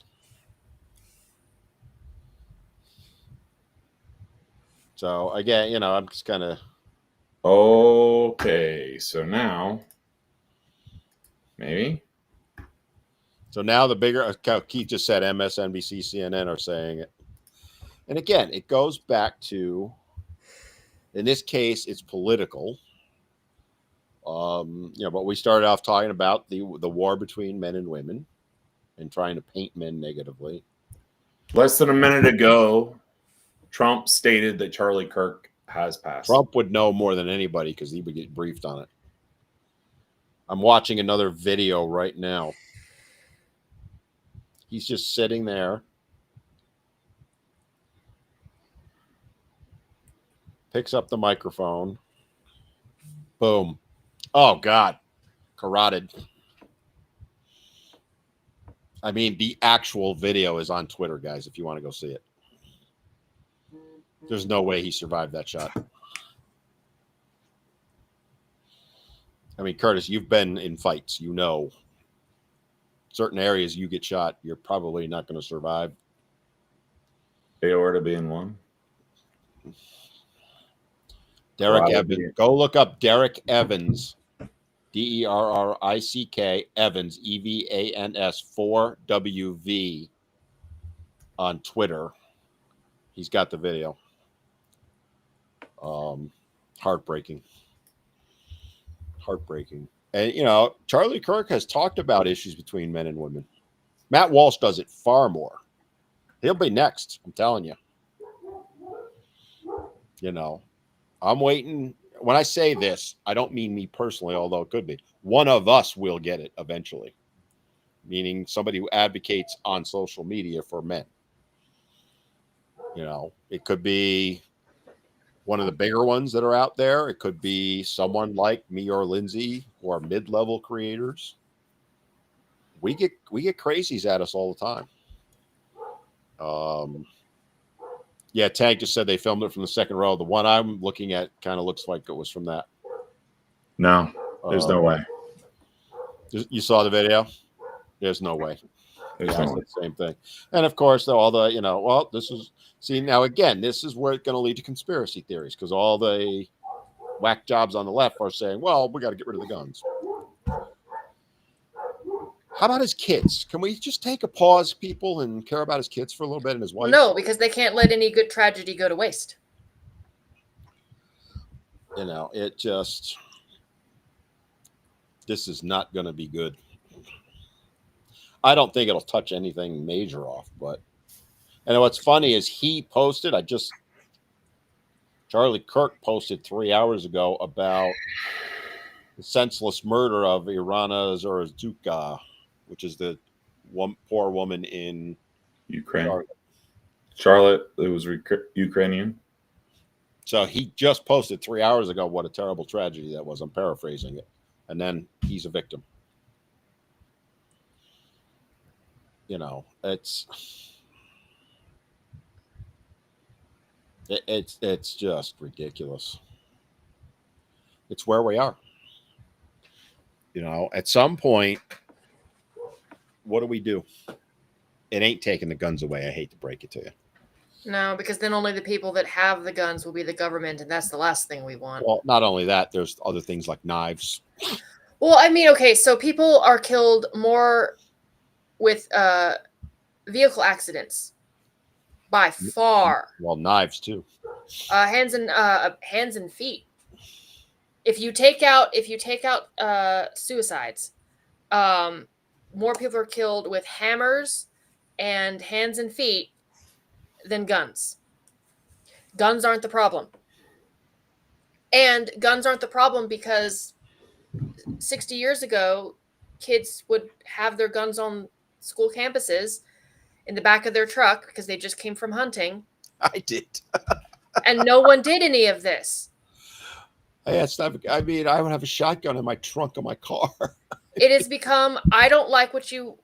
[SPEAKER 1] So again, I'm just kind of
[SPEAKER 3] okay. So now, maybe.
[SPEAKER 1] So now the bigger Keith just said, MSNBC, CNN are saying it, and again, it goes back to. In this case, it's political. But we started off talking about the war between men and women, and trying to paint men negatively.
[SPEAKER 3] Less than a minute ago, Trump stated that Charlie Kirk has passed.
[SPEAKER 1] Trump would know more than anybody because he would get briefed on it. I'm watching another video right now. He's just sitting there. Picks up the microphone. Boom. Oh, God. Carotid. I mean, the actual video is on Twitter, guys, if you want to go see it. There's no way he survived that shot. I mean, Curtis, you've been in fights. You know, certain areas you get shot, you're probably not going to survive.
[SPEAKER 3] Aorta being one.
[SPEAKER 1] Derek Evans. Go look up Derek Evans. DERRICK Evans, EVANS 4WV on Twitter. He's got the video. Heartbreaking. And, you know, Charlie Kirk has talked about issues between men and women. Matt Walsh does it far more. He'll be next, I'm telling you. You know, I'm waiting. When I say this, I don't mean me personally, although it could be. One of us will get it eventually, meaning somebody who advocates on social media for men. You know, it could be one of the bigger ones that are out there. It could be someone like me or Lindsay, who are mid-level creators. We get crazies at us all the time. Yeah, Tank just said they filmed it from the second row. The one I'm looking at kind of looks like it was from that.
[SPEAKER 3] No, there's no way.
[SPEAKER 1] You saw the video? There's no way.
[SPEAKER 3] There's
[SPEAKER 1] no way. The same thing. And of course, all the, you know, well, this is, see, now again, this is where it's going to lead to conspiracy theories, because all the whack jobs on the left are saying, well, we got to get rid of the guns. How about his kids? Can we just take a pause, people, and care about his kids for a little bit and his wife?
[SPEAKER 2] No, because they can't let any good tragedy go to waste.
[SPEAKER 1] You know, it just, this is not going to be good. I don't think it'll touch anything major off, but, and what's funny is he posted, Charlie Kirk posted 3 hours ago about the senseless murder of Irana Zarazuka, which is the poor woman in
[SPEAKER 3] Ukraine. Charlotte, it was Ukrainian.
[SPEAKER 1] So he just posted 3 hours ago what a terrible tragedy that was. I'm paraphrasing it. And then he's a victim. You know, it's just ridiculous. It's where we are. You know, at some point, what do? It ain't taking the guns away. I hate to break it to you.
[SPEAKER 2] No, because then only the people that have the guns will be the government, and that's the last thing we want.
[SPEAKER 1] Well, not only that, there's other things like knives.
[SPEAKER 2] Well, I mean, okay, so people are killed more with vehicle accidents by far.
[SPEAKER 1] Well, knives too.
[SPEAKER 2] Hands and feet. If you take out suicides, more people are killed with hammers and hands and feet than guns. Guns aren't the problem. And guns aren't the problem because 60 years ago, kids would have their guns on school campuses in the back of their truck because they just came from hunting.
[SPEAKER 1] I did.
[SPEAKER 2] And no one did any of this.
[SPEAKER 1] I mean, I would have a shotgun in my trunk of my car.
[SPEAKER 2] It has become, I don't like what you,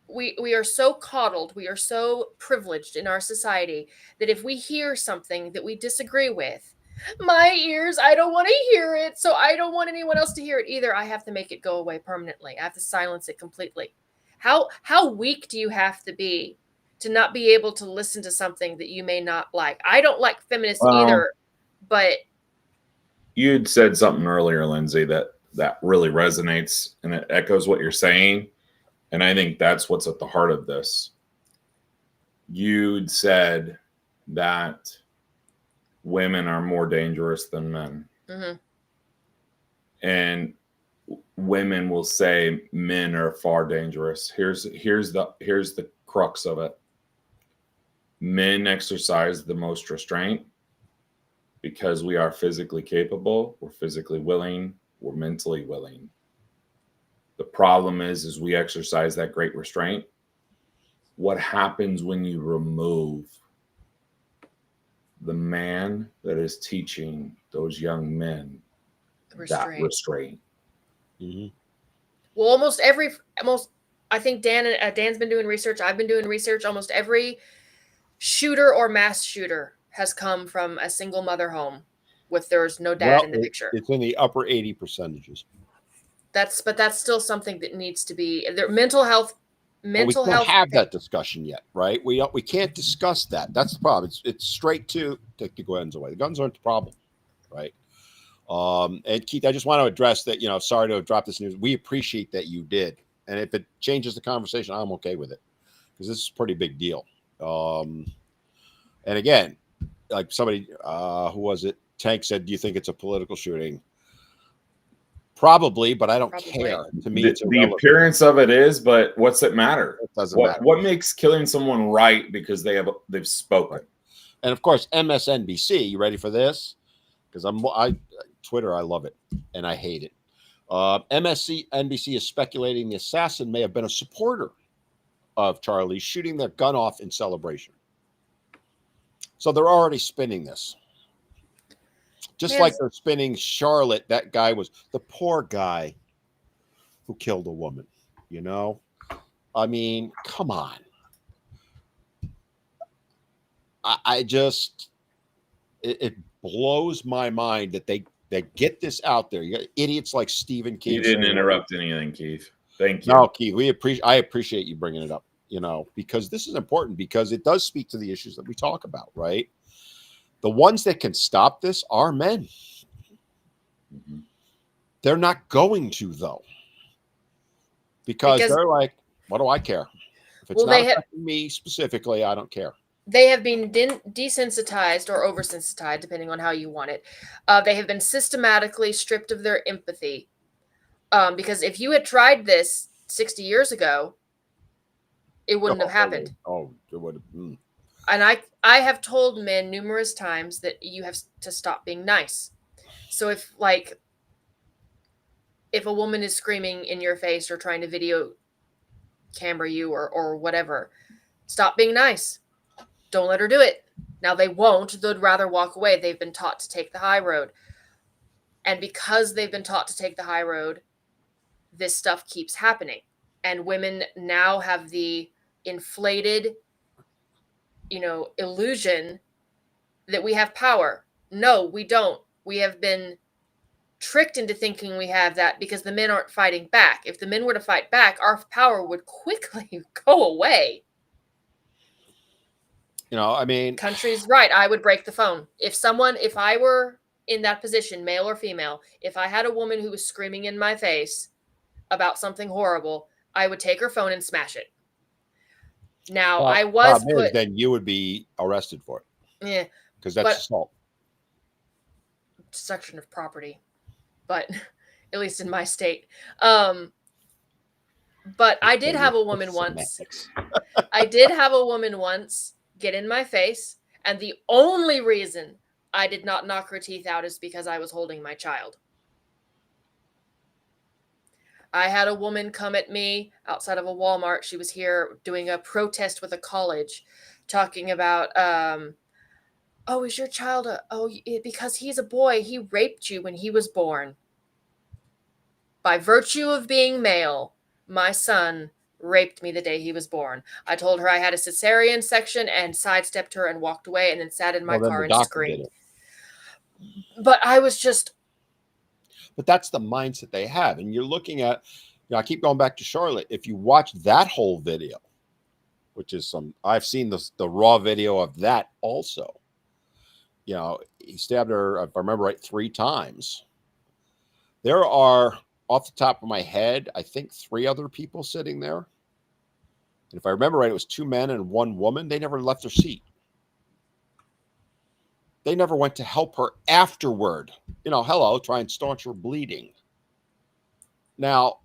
[SPEAKER 2] we are so coddled, we are so privileged in our society that if we hear something that we disagree with, my ears, I don't want to hear it, so I don't want anyone else to hear it either. I have to make it go away permanently. I have to silence it completely. How weak do you have to be to not be able to listen to something that you may not like? I don't like feminists either, but
[SPEAKER 3] you'd said something earlier, Lindsay, that really resonates and it echoes what you're saying. And I think that's what's at the heart of this. You'd said that women are more dangerous than men.
[SPEAKER 2] Mm-hmm.
[SPEAKER 3] And women will say men are far dangerous. Here's the crux of it. Men exercise the most restraint because we are physically capable, we're physically willing, we're mentally willing. The problem is we exercise that great restraint what happens when you remove the man that is teaching those young men that restraint.
[SPEAKER 1] Mm-hmm.
[SPEAKER 2] Well, I think Dan's been doing research. I've been doing research. Almost every shooter or mass shooter has come from a single mother home with there's no dad in the picture.
[SPEAKER 1] It's in the upper 80%.
[SPEAKER 2] But that's still something that needs to be their mental health.
[SPEAKER 1] We can't have that discussion yet, right? We can't discuss that. That's the problem. It's straight to take the guns away. The guns aren't the problem, right? And Keith, I just want to address that. Sorry to have dropped this news. We appreciate that you did, and if it changes the conversation, I'm okay with it because this is a pretty big deal. And again, like somebody, who was it? Tank said, "Do you think it's a political shooting?" Probably, but I don't care. To me,
[SPEAKER 3] the appearance of it is, but what's it matter?
[SPEAKER 1] It doesn't matter.
[SPEAKER 3] What makes killing someone right because they've spoken?
[SPEAKER 1] Right. And of course, MSNBC. You ready for this? Because Twitter, I love it and I hate it. MSNBC is speculating the assassin may have been a supporter of Charlie, shooting their gun off in celebration. So they're already spinning this. Just like they're spinning Charlotte, that guy was the poor guy who killed a woman. I mean, come on. I just, it blows my mind that they get this out there. You got idiots like Stephen King.
[SPEAKER 3] You didn't interrupt anything, Keith. Thank you.
[SPEAKER 1] No, Keith, I appreciate you bringing it up, because this is important because it does speak to the issues that we talk about, right? The ones that can stop this are men. Mm-hmm. They're not going to, though, because they're like, what do I care? If it's not affecting me specifically, I don't care.
[SPEAKER 2] They have been desensitized or oversensitized, depending on how you want it. They have been systematically stripped of their empathy. Because if you had tried this 60 years ago, it wouldn't have happened.
[SPEAKER 1] It would have.
[SPEAKER 2] And I have told men numerous times that you have to stop being nice. So if a woman is screaming in your face or trying to video camera you or whatever, stop being nice. Don't let her do it. Now they won't. They'd rather walk away. They've been taught to take the high road. And because they've been taught to take the high road, this stuff keeps happening. And women now have the inflated illusion that we have power. No, we don't. We have been tricked into thinking we have that because the men aren't fighting back. If the men were to fight back, our power would quickly go away.
[SPEAKER 1] I mean,
[SPEAKER 2] country's right. I would break the phone. If I were in that position, male or female, if I had a woman who was screaming in my face about something horrible, I would take her phone and smash it. Now,
[SPEAKER 1] then you would be arrested for it.
[SPEAKER 2] Yeah.
[SPEAKER 1] Because that's assault.
[SPEAKER 2] Destruction of property. But at least in my state. But I did have a woman once. I did have a woman once get in my face. And the only reason I did not knock her teeth out is because I was holding my child. I had a woman come at me outside of a Walmart. She was here doing a protest with a college, talking about, is your child because he's a boy, he raped you when he was born. By virtue of being male, my son raped me the day he was born. I told her I had a cesarean section and sidestepped her and walked away and then sat in my car and screamed. But I was just...
[SPEAKER 1] But that's the mindset they have. And you're looking at, I keep going back to Charlotte. If you watch that whole video, which is I've seen the raw video of that also. He stabbed her, if I remember right, 3 times. There are, off the top of my head, I think 3 other people sitting there. And if I remember right, it was 2 men and 1 woman. They never left their seat. They never went to help her afterward. Try and staunch her bleeding. Now,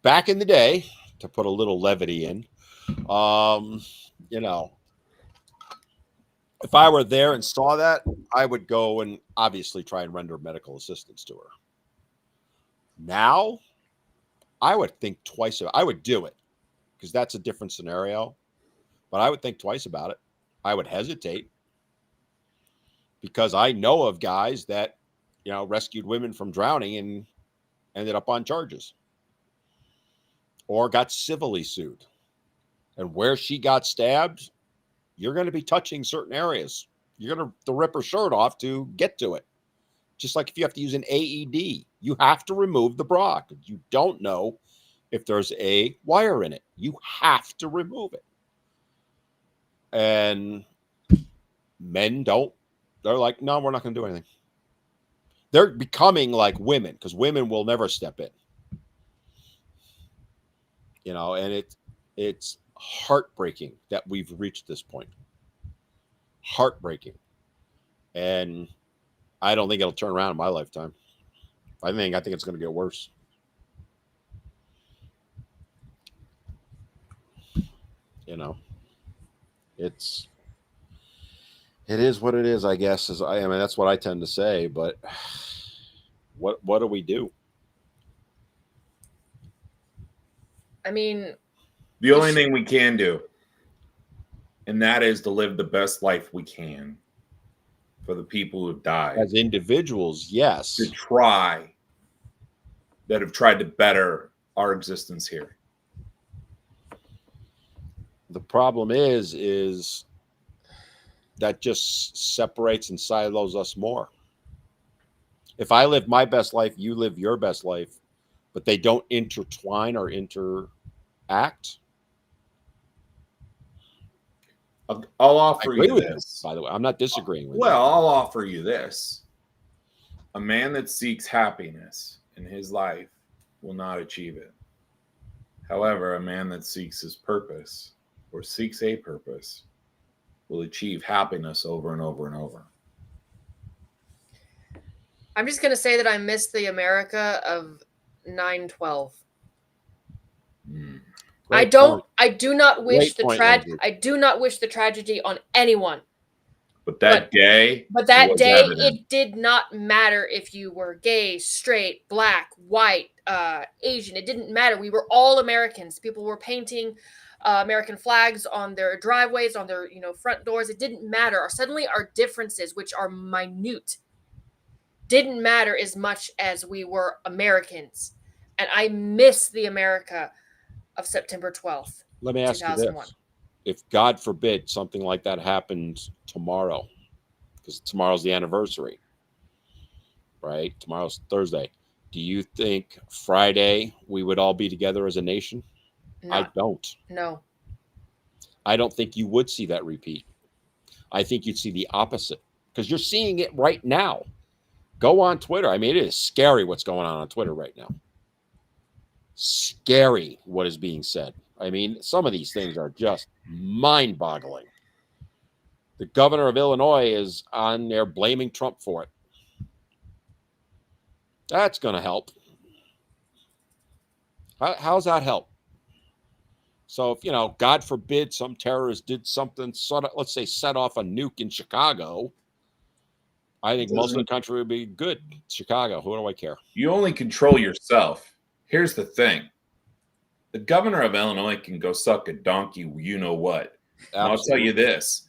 [SPEAKER 1] back in the day, to put a little levity in, if I were there and saw that, I would go and obviously try and render medical assistance to her. Now, I would think twice. I would do it. because that's a different scenario. But I would think twice about it. I would hesitate because I know of guys that, rescued women from drowning and ended up on charges or got civilly sued. And where she got stabbed, you're going to be touching certain areas. You're going to rip her shirt off to get to it. Just like if you have to use an AED, you have to remove the bra. You don't know if there's a wire in it. You have to remove it. And men don't. They're like, no, we're not going to do anything. They're becoming like women because women will never step in. And it's heartbreaking that we've reached this point. Heartbreaking. And I don't think it'll turn around in my lifetime. I think it's going to get worse. It is what it is, I guess. That's what I tend to say. But what do we do?
[SPEAKER 2] I mean,
[SPEAKER 3] the only thing we can do, and that is to live the best life we can for the people who have died.
[SPEAKER 1] As individuals, yes.
[SPEAKER 3] That have tried to better our existence here.
[SPEAKER 1] The problem is that just separates and silos us more. If I live my best life, you live your best life, but they don't intertwine or interact.
[SPEAKER 3] I'll offer you this.
[SPEAKER 1] By the way, I'm not disagreeing with you.
[SPEAKER 3] Well, I'll offer you this. A man that seeks happiness in his life will not achieve it. However, a man that seeks his purpose or seeks a purpose will achieve happiness over and over and over.
[SPEAKER 2] I'm just going to say that I miss the America of 9/12. I do not wish I do not wish the tragedy on anyone.
[SPEAKER 3] But that day,
[SPEAKER 2] it did not matter if you were gay, straight, black, white, Asian. It didn't matter. We were all Americans. People were painting American flags on their driveways, on their front doors. It didn't matter. Suddenly, our differences, which are minute, didn't matter as much as we were Americans. And I miss the America of September 12th.
[SPEAKER 1] Let me ask you this. If God forbid something like that happened tomorrow, because tomorrow's the anniversary, right? Tomorrow's Thursday. Do you think Friday we would all be together as a nation? I don't.
[SPEAKER 2] No.
[SPEAKER 1] I don't think you would see that repeat. I think you'd see the opposite because you're seeing it right now. Go on Twitter. It is scary what's going on Twitter right now. Scary what is being said. Some of these things are just mind-boggling. The governor of Illinois is on there blaming Trump for it. That's going to help. How's that help? So if, God forbid some terrorist did something, let's say set off a nuke in Chicago, I think most of the country would be good. Chicago, who do I care?
[SPEAKER 3] You only control yourself. Here's the thing. The governor of Illinois can go suck a donkey, you know what. I'll tell you this.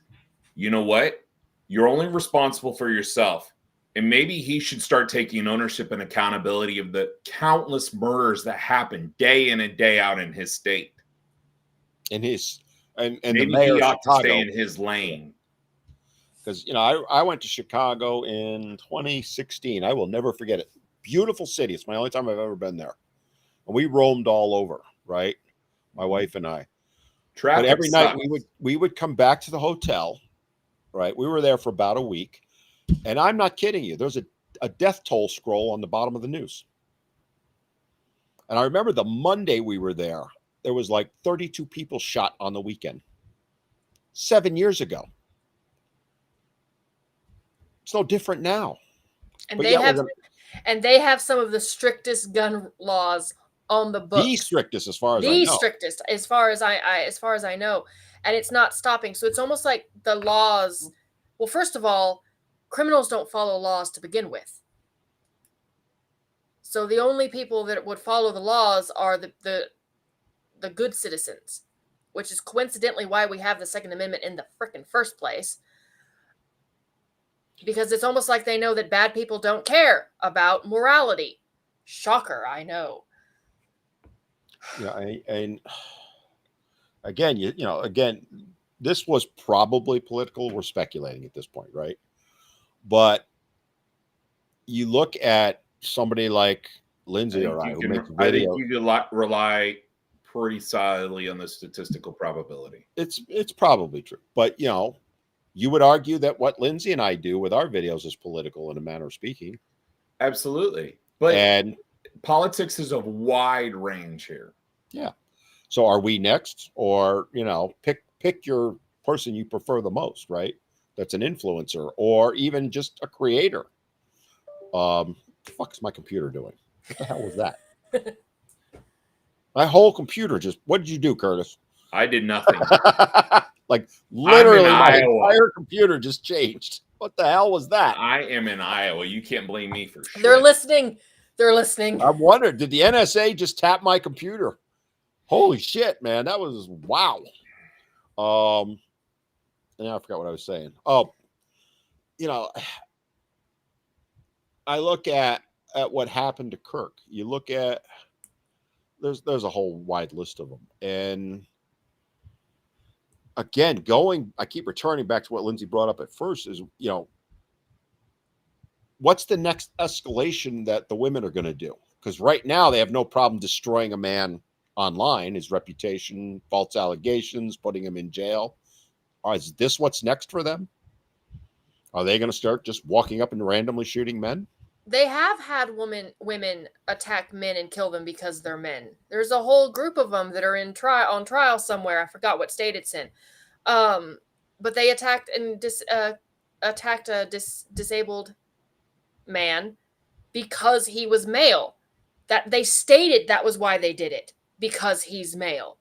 [SPEAKER 3] You know what? You're only responsible for yourself. And maybe he should start taking ownership and accountability of the countless murders that happen day in and day out in his state.
[SPEAKER 1] And
[SPEAKER 3] maybe
[SPEAKER 1] the mayor
[SPEAKER 3] he
[SPEAKER 1] of
[SPEAKER 3] ought
[SPEAKER 1] Chicago,
[SPEAKER 3] to stay in his lane.
[SPEAKER 1] Because, I went to Chicago in 2016. I will never forget it. Beautiful city. It's my only time I've ever been there. And we roamed all over, right? My wife and I.
[SPEAKER 3] Traffic
[SPEAKER 1] but every
[SPEAKER 3] sucks.
[SPEAKER 1] night we would come back to the hotel, right? We were there for about a week. And I'm not kidding you. There's a death toll scroll on the bottom of the news. And I remember the Monday we were there was like 32 people shot on the weekend. 7 years ago. It's no different now.
[SPEAKER 2] And they have some of the strictest gun laws on the books.
[SPEAKER 1] The strictest, as far as I know.
[SPEAKER 2] The strictest, as far as I know, and it's not stopping. So it's almost like the laws. Well, first of all, criminals don't follow laws to begin with. So the only people that would follow the laws are the the good citizens, which is coincidentally why we have the Second Amendment in the frickin' first place. Because it's almost like they know that bad people don't care about morality. Shocker, I know.
[SPEAKER 1] Yeah, and again, again, this was probably political. We're speculating at this point, right? But you look at somebody like Lindsay or I, who makes
[SPEAKER 3] I
[SPEAKER 1] video.
[SPEAKER 3] think you rely pretty solidly on the statistical probability.
[SPEAKER 1] It's probably true, but you would argue that what Lindsay and I do with our videos is political in a manner of speaking.
[SPEAKER 3] Absolutely, but
[SPEAKER 1] and
[SPEAKER 3] politics is a wide range here.
[SPEAKER 1] Yeah. So are we next, or pick your person you prefer the most, right? That's an influencer or even just a creator. What the fuck is my computer doing? What the hell was that? My whole computer what did you do, Curtis?
[SPEAKER 3] I did nothing.
[SPEAKER 1] Like literally my
[SPEAKER 3] Iowa.
[SPEAKER 1] entire computer just changed. What the hell was that?
[SPEAKER 3] I am in Iowa. You can't blame me for shit.
[SPEAKER 2] They're listening. They're listening.
[SPEAKER 1] I wondered, did the NSA just tap my computer? Holy shit, man. That was wow. And I forgot what I was saying. Oh, I look at what happened to Kirk. You look at there's a whole wide list of them. And again, I keep returning back to what Lindsay brought up at first is, what's the next escalation that the women are going to do? Because right now they have no problem destroying a man online, his reputation, false allegations, putting him in jail. Is this what's next for them? Are they going to start just walking up and randomly shooting men?
[SPEAKER 2] They have had women attack men and kill them because they're men. There's a whole group of them that are on trial somewhere. I forgot what state it's in. But they attacked a disabled man because he was male. That they stated that was why they did it, because he's male.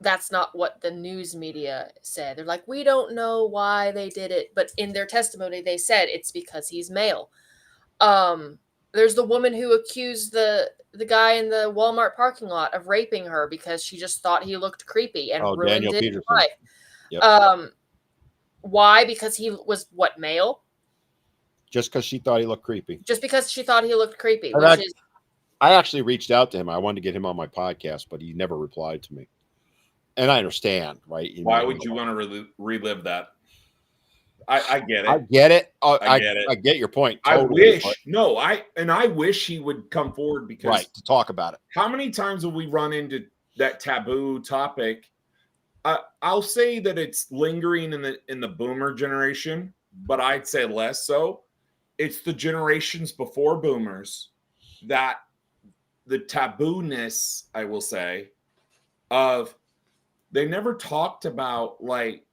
[SPEAKER 2] That's not what the news media said. They're like, we don't know why they did it, but in their testimony they said it's because he's male. There's the woman who accused the guy in the Walmart parking lot of raping her because she just thought he looked creepy and ruined
[SPEAKER 1] Daniel
[SPEAKER 2] his
[SPEAKER 1] Peterson.
[SPEAKER 2] life.
[SPEAKER 1] Yep.
[SPEAKER 2] Why? Because he was male?
[SPEAKER 1] Just because she thought he looked creepy.
[SPEAKER 2] Just because she thought he looked creepy.
[SPEAKER 1] I actually reached out to him. I wanted to get him on my podcast, but he never replied to me. And I understand, right?
[SPEAKER 3] Why would you want to relive that? I get it.
[SPEAKER 1] I get it.
[SPEAKER 3] I get it.
[SPEAKER 1] I get your point.
[SPEAKER 3] Totally. I wish he would come forward because
[SPEAKER 1] to talk about it.
[SPEAKER 3] How many times have we run into that taboo topic? I'll say that it's lingering in the boomer generation, but I'd say less so. It's the generations before boomers that the taboo-ness, I will say, of they never talked about like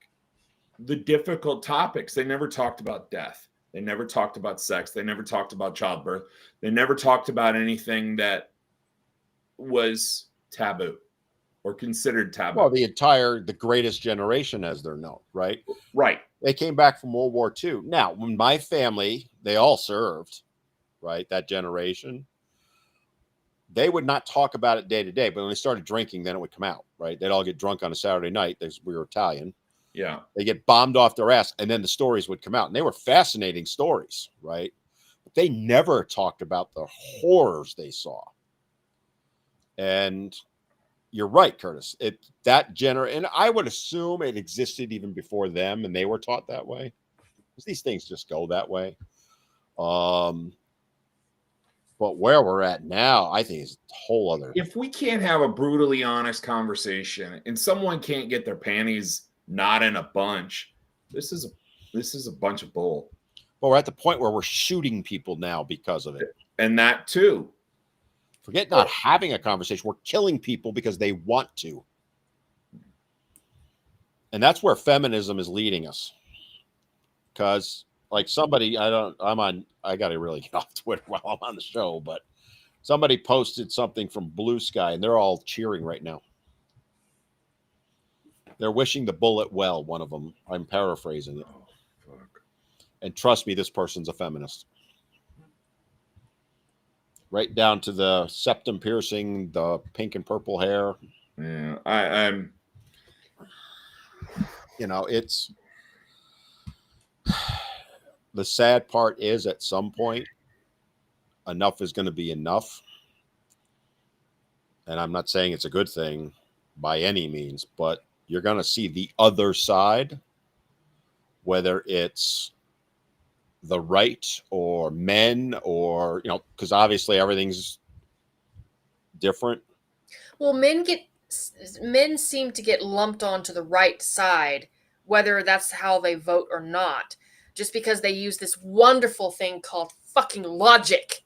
[SPEAKER 3] the difficult topics. They never talked about death. They never talked about sex. They never talked about childbirth. They never talked about anything that was taboo or considered taboo.
[SPEAKER 1] Well, the greatest generation, as they're known, right?
[SPEAKER 3] Right.
[SPEAKER 1] They came back from World War II. Now, when my family, they all served, right? That generation. They would not talk about it day to day, but when they started drinking, then it would come out, right? They'd all get drunk on a Saturday night. We were Italian.
[SPEAKER 3] Yeah.
[SPEAKER 1] They get bombed off their ass, and then the stories would come out. And they were fascinating stories, right? But they never talked about the horrors they saw. And you're right, Curtis. And I would assume it existed even before them, and they were taught that way. Because these things just go that way. But where we're at now, I think is a whole other.
[SPEAKER 3] If we can't have a brutally honest conversation and someone can't get their panties not in a bunch, this is a bunch of bull.
[SPEAKER 1] But we're at the point where we're shooting people now because of it.
[SPEAKER 3] And that too.
[SPEAKER 1] Forget not having a conversation. We're killing people because they want to. And that's where feminism is leading us. Because like somebody, I got to really get off Twitter while I'm on the show, but somebody posted something from Blue Sky and they're all cheering right now. They're wishing the bullet well, one of them. I'm paraphrasing it.
[SPEAKER 3] Oh, fuck.
[SPEAKER 1] And trust me, this person's a feminist. right down to the septum piercing, the pink and purple hair.
[SPEAKER 3] Yeah, I'm.
[SPEAKER 1] You know, it's the sad part is at some point, enough is going to be enough. And I'm not saying it's a good thing by any means, but you're going to see the other side, whether it's the right or men or, you know, because obviously everything's different.
[SPEAKER 2] Well, men seem to get lumped onto the right side, whether that's how they vote or not, just because they use this wonderful thing called fucking logic.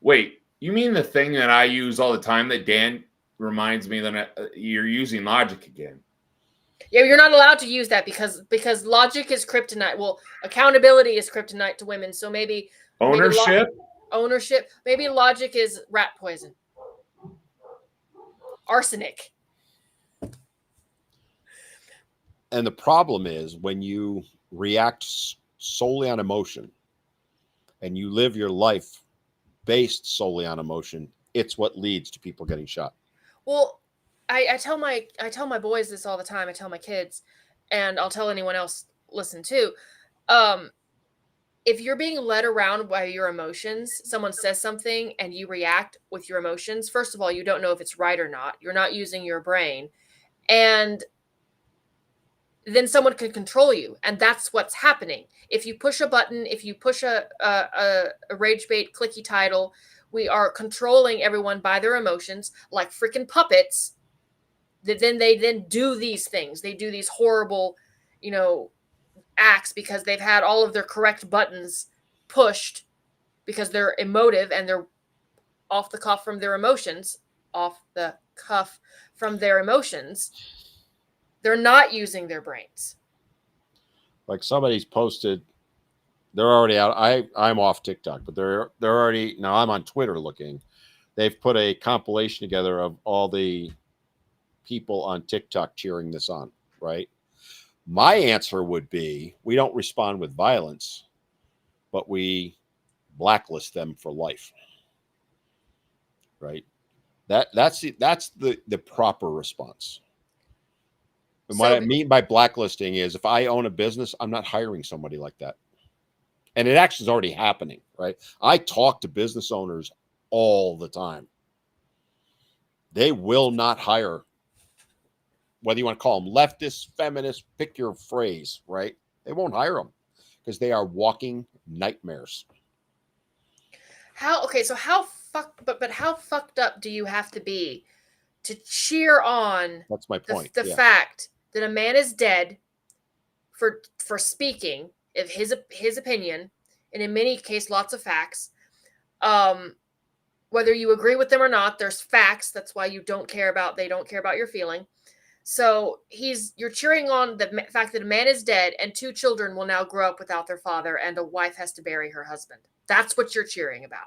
[SPEAKER 3] Wait, you mean the thing that I use all the time that Dan reminds me that you're using logic again?
[SPEAKER 2] Yeah, you're not allowed to use that because logic is kryptonite. Well, accountability is kryptonite to women, so maybe
[SPEAKER 3] Ownership?
[SPEAKER 2] ownership. Maybe logic is rat poison, arsenic.
[SPEAKER 1] And the problem is when you react solely on emotion and you live your life based solely on emotion, it's what leads to people getting shot.
[SPEAKER 2] Well, I tell my boys this all the time. I tell my kids, and I'll tell anyone else listen too. If you're being led around by your emotions, someone says something and you react with your emotions, first of all, you don't know if it's right or not. You're not using your brain. And then someone can control you. And that's what's happening. If you push a button, if you push a rage bait clicky title, we are controlling everyone by their emotions like freaking puppets. That then they do these things. They do these horrible, acts because they've had all of their correct buttons pushed because they're emotive and they're off the cuff from their emotions. They're not using their brains.
[SPEAKER 1] Like somebody's posted, they're already out. I'm off TikTok, but they're already now. I'm on Twitter looking. They've put a compilation together of all the people on TikTok cheering this on, right? My answer would be we don't respond with violence, but we blacklist them for life. Right? That's the proper response. And what I mean by blacklisting is if I own a business, I'm not hiring somebody like that. And it actually is already happening, right? I talk to business owners all the time. They will not hire, whether you want to call them leftist, feminist, pick your phrase, right? They won't hire them because they are walking nightmares.
[SPEAKER 2] How fucked up do you have to be to cheer on
[SPEAKER 1] That's my point.
[SPEAKER 2] The fact that a man is dead for speaking of his opinion, and in many cases lots of facts. Whether you agree with them or not, there's facts. That's why they don't care about your feeling. So you're cheering on the fact that a man is dead and 2 children will now grow up without their father and a wife has to bury her husband. That's what you're cheering about.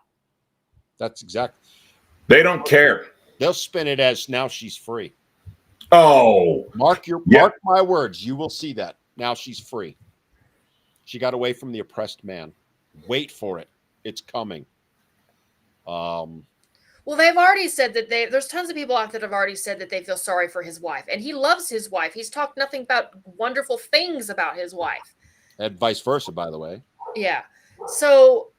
[SPEAKER 1] That's exactly.
[SPEAKER 3] They don't care.
[SPEAKER 1] They'll spin it as now she's free.
[SPEAKER 3] Oh,
[SPEAKER 1] mark my words. You will see that now she's free. She got away from the oppressed man. Wait for it. It's coming.
[SPEAKER 2] Well, they've already said that there's tons of people out there that have already said that they feel sorry for his wife, and he loves his wife. He's talked nothing but wonderful things about his wife.
[SPEAKER 1] And vice versa, by the way.
[SPEAKER 2] Yeah. So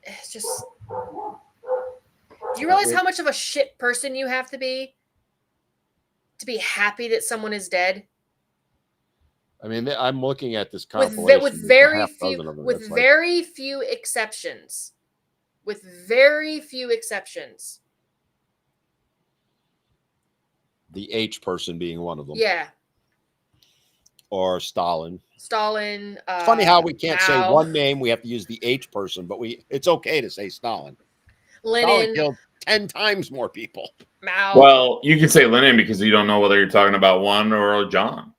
[SPEAKER 2] it's just, do you realize how much of a shit person you have to be happy that someone is dead?
[SPEAKER 1] I mean, I'm looking at this compilation
[SPEAKER 2] with very few exceptions. With very few exceptions.
[SPEAKER 1] The H person being one of them.
[SPEAKER 2] Yeah.
[SPEAKER 1] Or Stalin.
[SPEAKER 2] Stalin.
[SPEAKER 1] Funny how we can't
[SPEAKER 2] Mao.
[SPEAKER 1] say one name. We have to use the H person, but it's okay to say Stalin.
[SPEAKER 2] Lenin.
[SPEAKER 1] Stalin killed 10 times more people.
[SPEAKER 2] Mao.
[SPEAKER 3] Well, you can say Lenin because you don't know whether you're talking about one or John.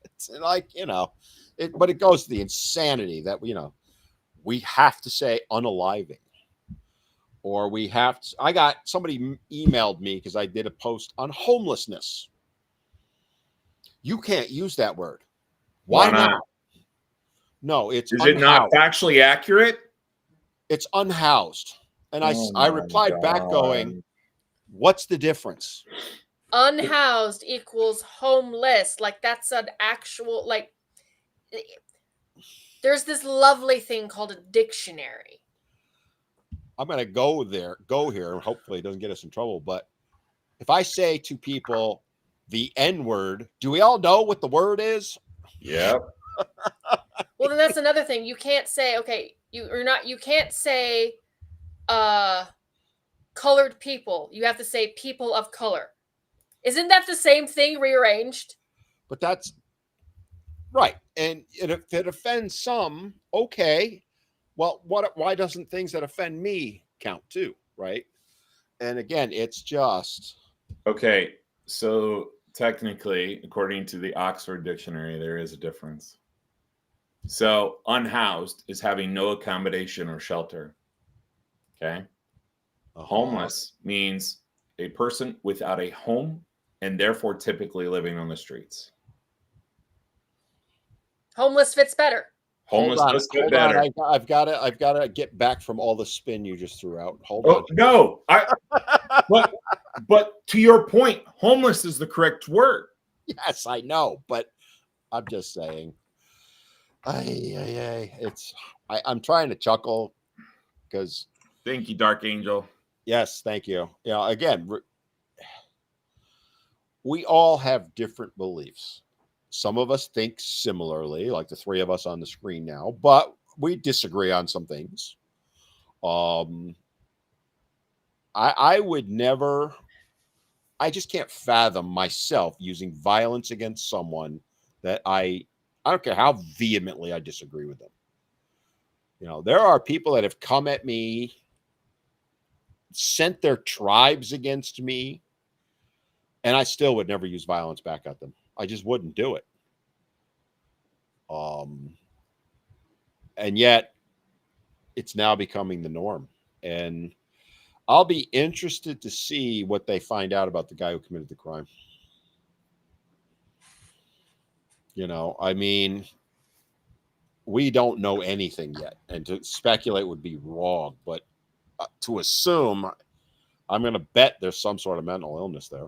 [SPEAKER 1] It's like, but it goes to the insanity that, we have to say unaliving. Or I got somebody emailed me because I did a post on homelessness. You can't use that word. Why not? No, it's
[SPEAKER 3] Is it not factually accurate?
[SPEAKER 1] It's unhoused. And
[SPEAKER 3] Oh
[SPEAKER 1] I
[SPEAKER 3] my
[SPEAKER 1] replied back going,
[SPEAKER 3] God.
[SPEAKER 1] what's the difference?
[SPEAKER 2] Unhoused equals homeless. Like that's an actual like. There's this lovely thing called a dictionary.
[SPEAKER 1] I'm going to go here. Hopefully it doesn't get us in trouble. But if I say to people the N word, do we all know what the word is?
[SPEAKER 3] Yep.
[SPEAKER 2] Well, then that's another thing. You can't say, okay, you can't say colored people. You have to say people of color. Isn't that the same thing rearranged?
[SPEAKER 1] But that's right. And if it offends some, okay. Well, why doesn't things that offend me count too? Right. And again, it's just
[SPEAKER 3] Okay. So technically, according to the Oxford Dictionary, there is a difference. So unhoused is having no accommodation or shelter. Okay. Homeless means a person without a home and therefore typically living on the streets.
[SPEAKER 2] Homeless fits better.
[SPEAKER 3] Homeless does fit better.
[SPEAKER 1] I've got to get back from all the spin you just threw out. Hold
[SPEAKER 3] Oh
[SPEAKER 1] on.
[SPEAKER 3] no, but to your point, homeless is the correct word.
[SPEAKER 1] Yes, I know, but I'm just saying. I'm trying to chuckle because.
[SPEAKER 3] Thank you, Dark Angel.
[SPEAKER 1] Yes, thank you. Again, we all have different beliefs. Some of us think similarly, like the three of us on the screen now, but we disagree on some things. I would never, I just can't fathom myself using violence against someone that I don't care how vehemently I disagree with them. There are people that have come at me, sent their tribes against me, and I still would never use violence back at them. I just wouldn't do it. And yet it's now becoming the norm. And I'll be interested to see what they find out about the guy who committed the crime. I mean, we don't know anything yet, and to speculate would be wrong, but to assume, I'm going to bet there's some sort of mental illness there.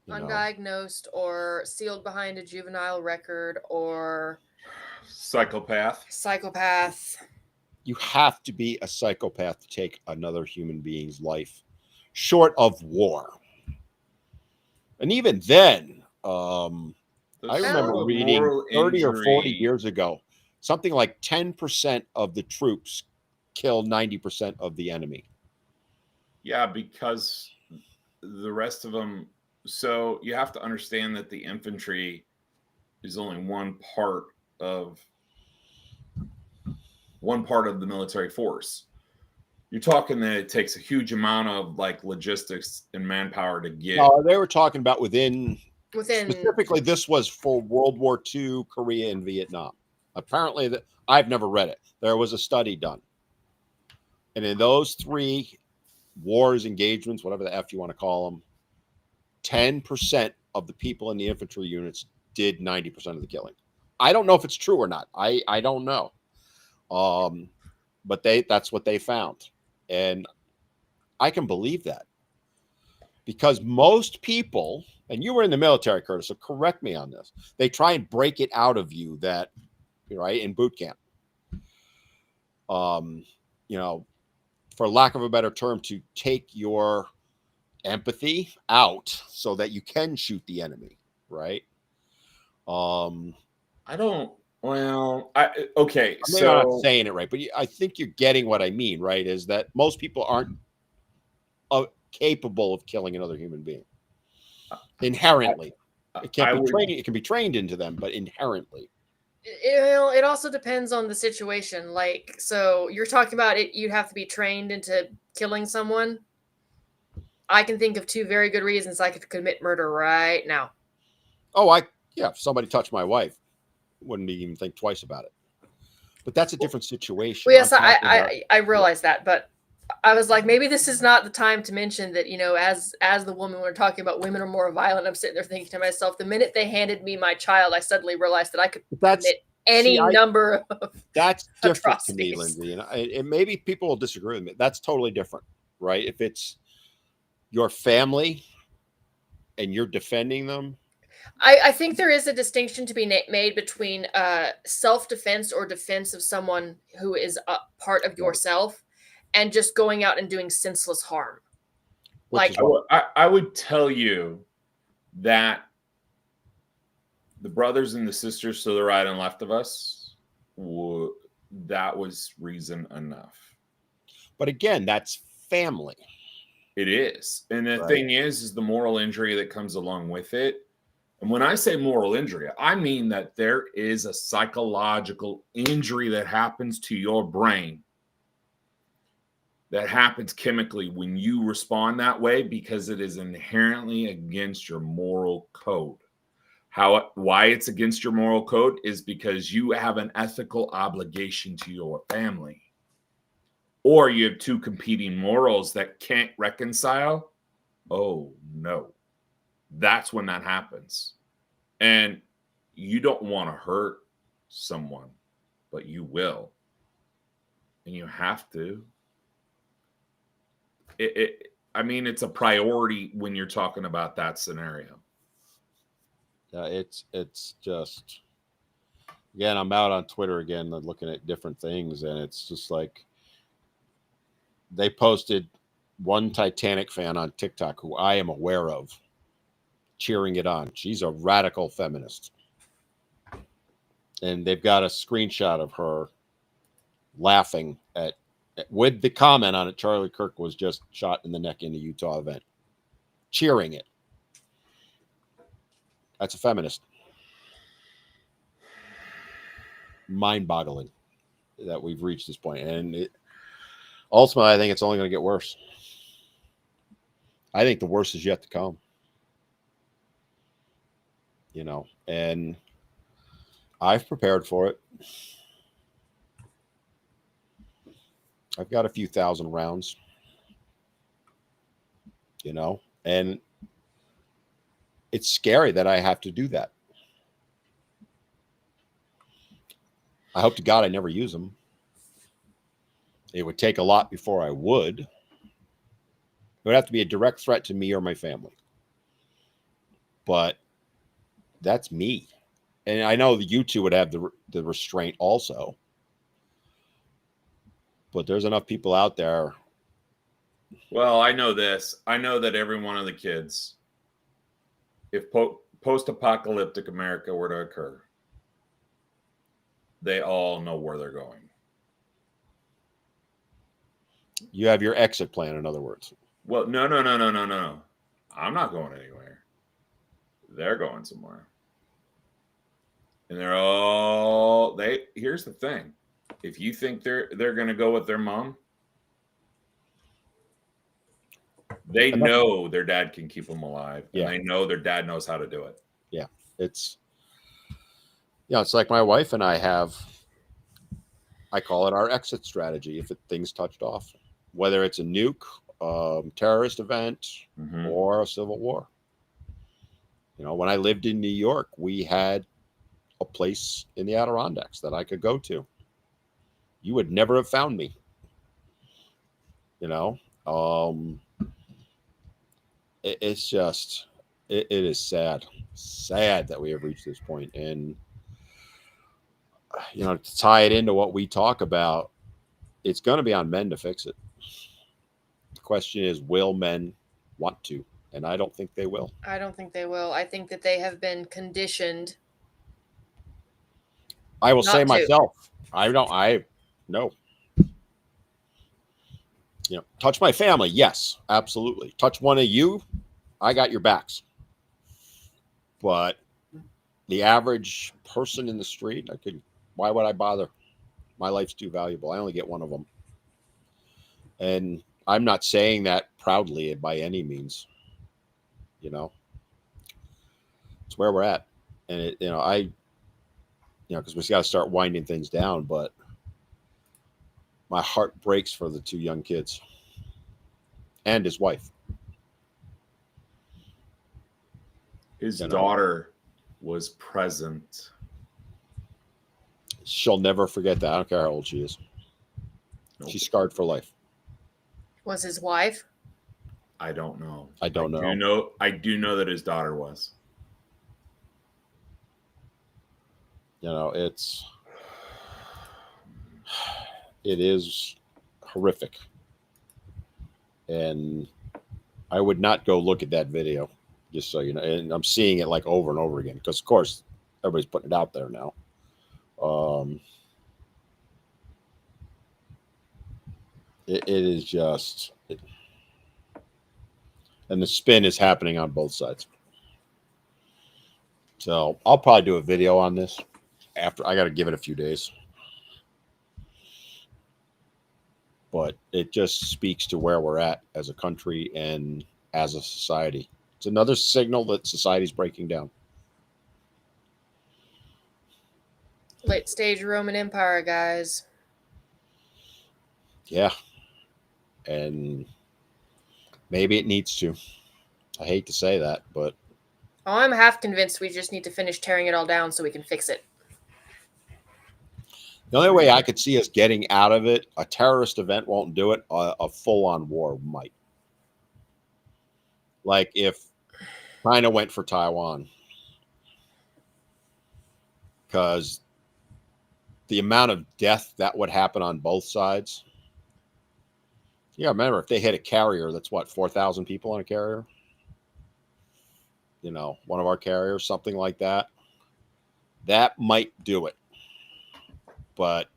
[SPEAKER 2] Undiagnosed or sealed behind a juvenile record or
[SPEAKER 3] Psychopath.
[SPEAKER 1] You have to be a psychopath to take another human being's life, short of war. And even then, I remember reading 30 or 40 years ago, something like 10% of the troops killed 90% of the enemy.
[SPEAKER 3] Yeah, because the rest of them. So you have to understand that the infantry is only one part of the military force. You're talking that it takes a huge amount of like logistics and manpower to get.
[SPEAKER 1] No, they were talking about within specifically. This was for World War II, Korea, and Vietnam. Apparently, I've never read it. There was a study done, and in those three wars, engagements, whatever the F you want to call them, 10% of the people in the infantry units did 90% of the killing. I don't know if it's true or not. I don't know. But that's what they found. And I can believe that. Because most people, and you were in the military, Curtis, so correct me on this, they try and break it out of you that, right, in boot camp. For lack of a better term, to take your empathy out so that you can shoot the enemy, right?
[SPEAKER 3] I don't. Well, okay.
[SPEAKER 1] I'm not saying it right, but I think you're getting what I mean, right? Is that most people aren't capable of killing another human being inherently. It can be trained into them, but inherently.
[SPEAKER 2] It also depends on the situation. Like, so you're talking about it, you'd have to be trained into killing someone. I can think of two very good reasons I could commit murder right now.
[SPEAKER 1] Oh, if somebody touched my wife, wouldn't even think twice about it. But that's a different situation.
[SPEAKER 2] Well, yes, I realize that, but I was like, maybe this is not the time to mention that, as the woman, we're talking about women are more violent. I'm sitting there thinking to myself, the minute they handed me my child, I suddenly realized that I could commit any number of
[SPEAKER 1] that's different to me,
[SPEAKER 2] atrocities.
[SPEAKER 1] Lindsay. And maybe people will disagree with me. That's totally different, right? If it's your family and you're defending them.
[SPEAKER 2] I think there is a distinction to be made between self-defense or defense of someone who is a part of yourself and just going out and doing senseless harm.
[SPEAKER 1] Which
[SPEAKER 3] I would tell you that the brothers and the sisters to the right and left of us, that was reason enough.
[SPEAKER 1] But again, that's family.
[SPEAKER 3] It is. And the thing is the moral injury that comes along with it. And when I say moral injury, I mean that there is a psychological injury that happens to your brain, that happens chemically when you respond that way, because it is inherently against your moral code. Why it's against your moral code is because you have an ethical obligation to your family, or you have two competing morals that can't reconcile. Oh no. That's when that happens. And you don't want to hurt someone, but you will. And you have to. I mean, it's a priority when you're talking about that scenario.
[SPEAKER 1] It's just, again, I'm out on Twitter again, looking at different things, and it's just like they posted one Titanic fan on TikTok who I am aware of cheering it on. She's a radical feminist. And they've got a screenshot of her laughing with the comment on it, Charlie Kirk was just shot in the neck in the Utah event. Cheering it. That's a feminist. Mind-boggling that we've reached this point. And ultimately, I think it's only going to get worse. I think the worst is yet to come. And I've prepared for it. I've got a few thousand rounds, and it's scary that I have to do that. I hope to God I never use them. It would take a lot before I would. It would have to be a direct threat to me or my family. But that's me. And I know that you two would have the restraint also. But there's enough people out there.
[SPEAKER 3] Well, I know this. I know that every one of the kids, if post-apocalyptic America were to occur, they all know where they're going.
[SPEAKER 1] You have your exit plan, in other words.
[SPEAKER 3] Well, no. I'm not going anywhere. They're going somewhere. And here's the thing. If you think they're going to go with their mom, they know their dad can keep them alive. And they know their dad knows how to do it.
[SPEAKER 1] Yeah. It's like my wife and I call it our exit strategy if things touched off, whether it's a nuke, terrorist event, or a civil war. When I lived in New York, we had a place in the Adirondacks that I could go to. You would never have found me. It's just, it is sad that we have reached this point. And, to tie it into what we talk about, it's going to be on men to fix it. The question is, will men want to? And I don't think they will.
[SPEAKER 2] I don't think they will. I think that they have been conditioned.
[SPEAKER 1] I will say myself, no. Touch my family. Yes, absolutely. Touch one of you. I got your backs. But the average person in the street, why would I bother? My life's too valuable. I only get one of them. And I'm not saying that proudly by any means. It's where we're at. And because we got to start winding things down, but my heart breaks for the two young kids and his wife.
[SPEAKER 3] His daughter was present
[SPEAKER 1] She'll never forget that. I don't care how old she is.
[SPEAKER 3] Nope.
[SPEAKER 1] She's scarred for life.
[SPEAKER 2] Was his wife?
[SPEAKER 3] I don't know.
[SPEAKER 1] I don't know.
[SPEAKER 3] I do know that his daughter was.
[SPEAKER 1] You know, it is horrific. And I would not go look at that video, just so you know. And I'm seeing it like over and over again because, of course, everybody's putting it out there now. It is just, and the spin is happening on both sides. So I'll probably do a video on this after. I got to give it a few days. But it just speaks to where we're at as a country and as a society. It's another signal that society's breaking down.
[SPEAKER 2] Late stage Roman Empire, guys.
[SPEAKER 1] Yeah. And maybe it needs to. I hate to say that, but
[SPEAKER 2] Oh, I'm half convinced we just need to finish tearing it all down so we can fix it.
[SPEAKER 1] the only way I could see us getting out of it, a terrorist event won't do it. A full-on war might. Like if China went for Taiwan. Because the amount of death that would happen on both sides. Yeah, remember, if they hit a carrier, that's what, 4,000 people on a carrier? You know, one of our carriers, something like that. That might do it. But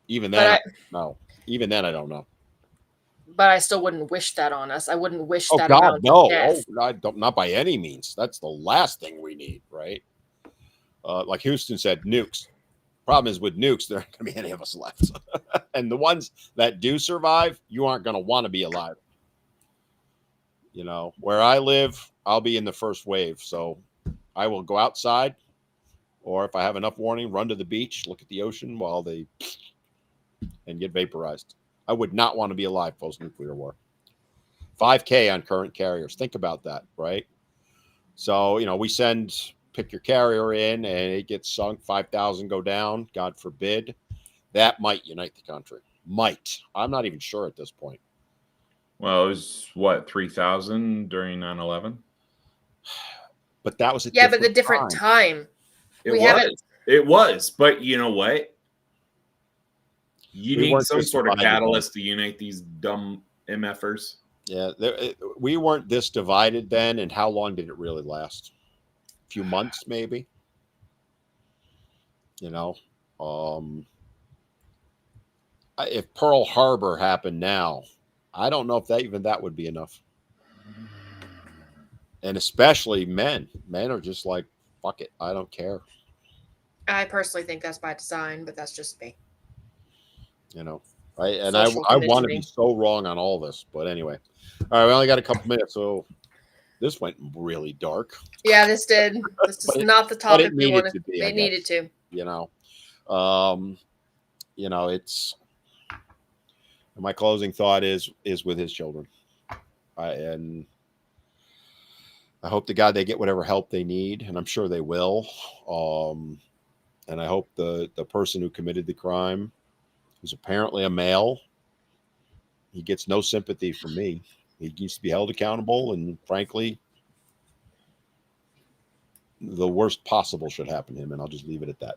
[SPEAKER 1] even then, no. Even then, I don't know.
[SPEAKER 2] But I still wouldn't wish that on us. I wouldn't wish
[SPEAKER 1] Oh,
[SPEAKER 2] that
[SPEAKER 1] God,
[SPEAKER 2] amount
[SPEAKER 1] no.
[SPEAKER 2] of death.
[SPEAKER 1] Oh, I don't, not by any means. That's the last thing we need, right? Like Houston said, nukes. Problem is with nukes, there aren't going to be any of us left. And the ones that do survive, you aren't going to want to be alive. You know, where I live, I'll be in the first wave. So I will go outside, or if I have enough warning, run to the beach, look at the ocean while they and get vaporized. I would not want to be alive post-nuclear war. 5K on current carriers. Think about that, right? So, you know, we pick your carrier in and it gets sunk, 5,000 go down, God forbid. That might unite the country. Might. I'm not even sure at this point.
[SPEAKER 3] Well, it was what, 3,000 during 9/11?
[SPEAKER 1] But that was a
[SPEAKER 2] Yeah, but the different time.
[SPEAKER 3] It was. But you know what? You
[SPEAKER 1] We
[SPEAKER 3] need
[SPEAKER 1] weren't
[SPEAKER 3] some
[SPEAKER 1] this
[SPEAKER 3] sort of
[SPEAKER 1] divided,
[SPEAKER 3] catalyst to unite these dumb MFers.
[SPEAKER 1] Yeah, we weren't this divided then. And how long did it really last? A few months, maybe. You know, if Pearl Harbor happened now, I don't know if that would be enough. And especially men. Men are just like, fuck it, I don't care.
[SPEAKER 2] I personally think that's by design, but that's just me.
[SPEAKER 1] You know, right? And I want to
[SPEAKER 2] conditioning.
[SPEAKER 1] be so wrong on all this, but anyway. All right, we only got a couple minutes, so this went really dark.
[SPEAKER 2] Yeah, this did. This is not the topic we wanted.
[SPEAKER 1] To be,
[SPEAKER 2] it needed to.
[SPEAKER 1] You know, it's my closing thought is with his children, and I hope to God they get whatever help they need, and I'm sure they will. And I hope the person who committed the crime, who's apparently a male, he gets no sympathy from me. He needs to be held accountable, and frankly, the worst possible should happen to him, and I'll just leave it at that.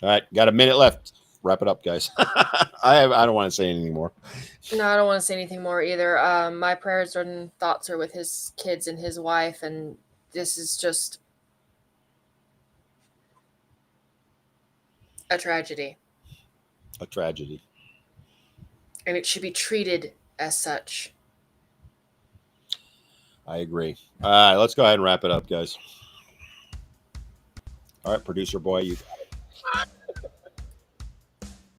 [SPEAKER 1] All right, got a minute left. Wrap it up, guys. I don't want to say anything more.
[SPEAKER 2] No, I don't want to say anything more either. My prayers and thoughts are with his kids and his wife, and this is just a tragedy.
[SPEAKER 1] A tragedy.
[SPEAKER 2] And it should be treated as such.
[SPEAKER 1] I agree. All right, let's go ahead and wrap it up, guys. All right, producer boy, you got it.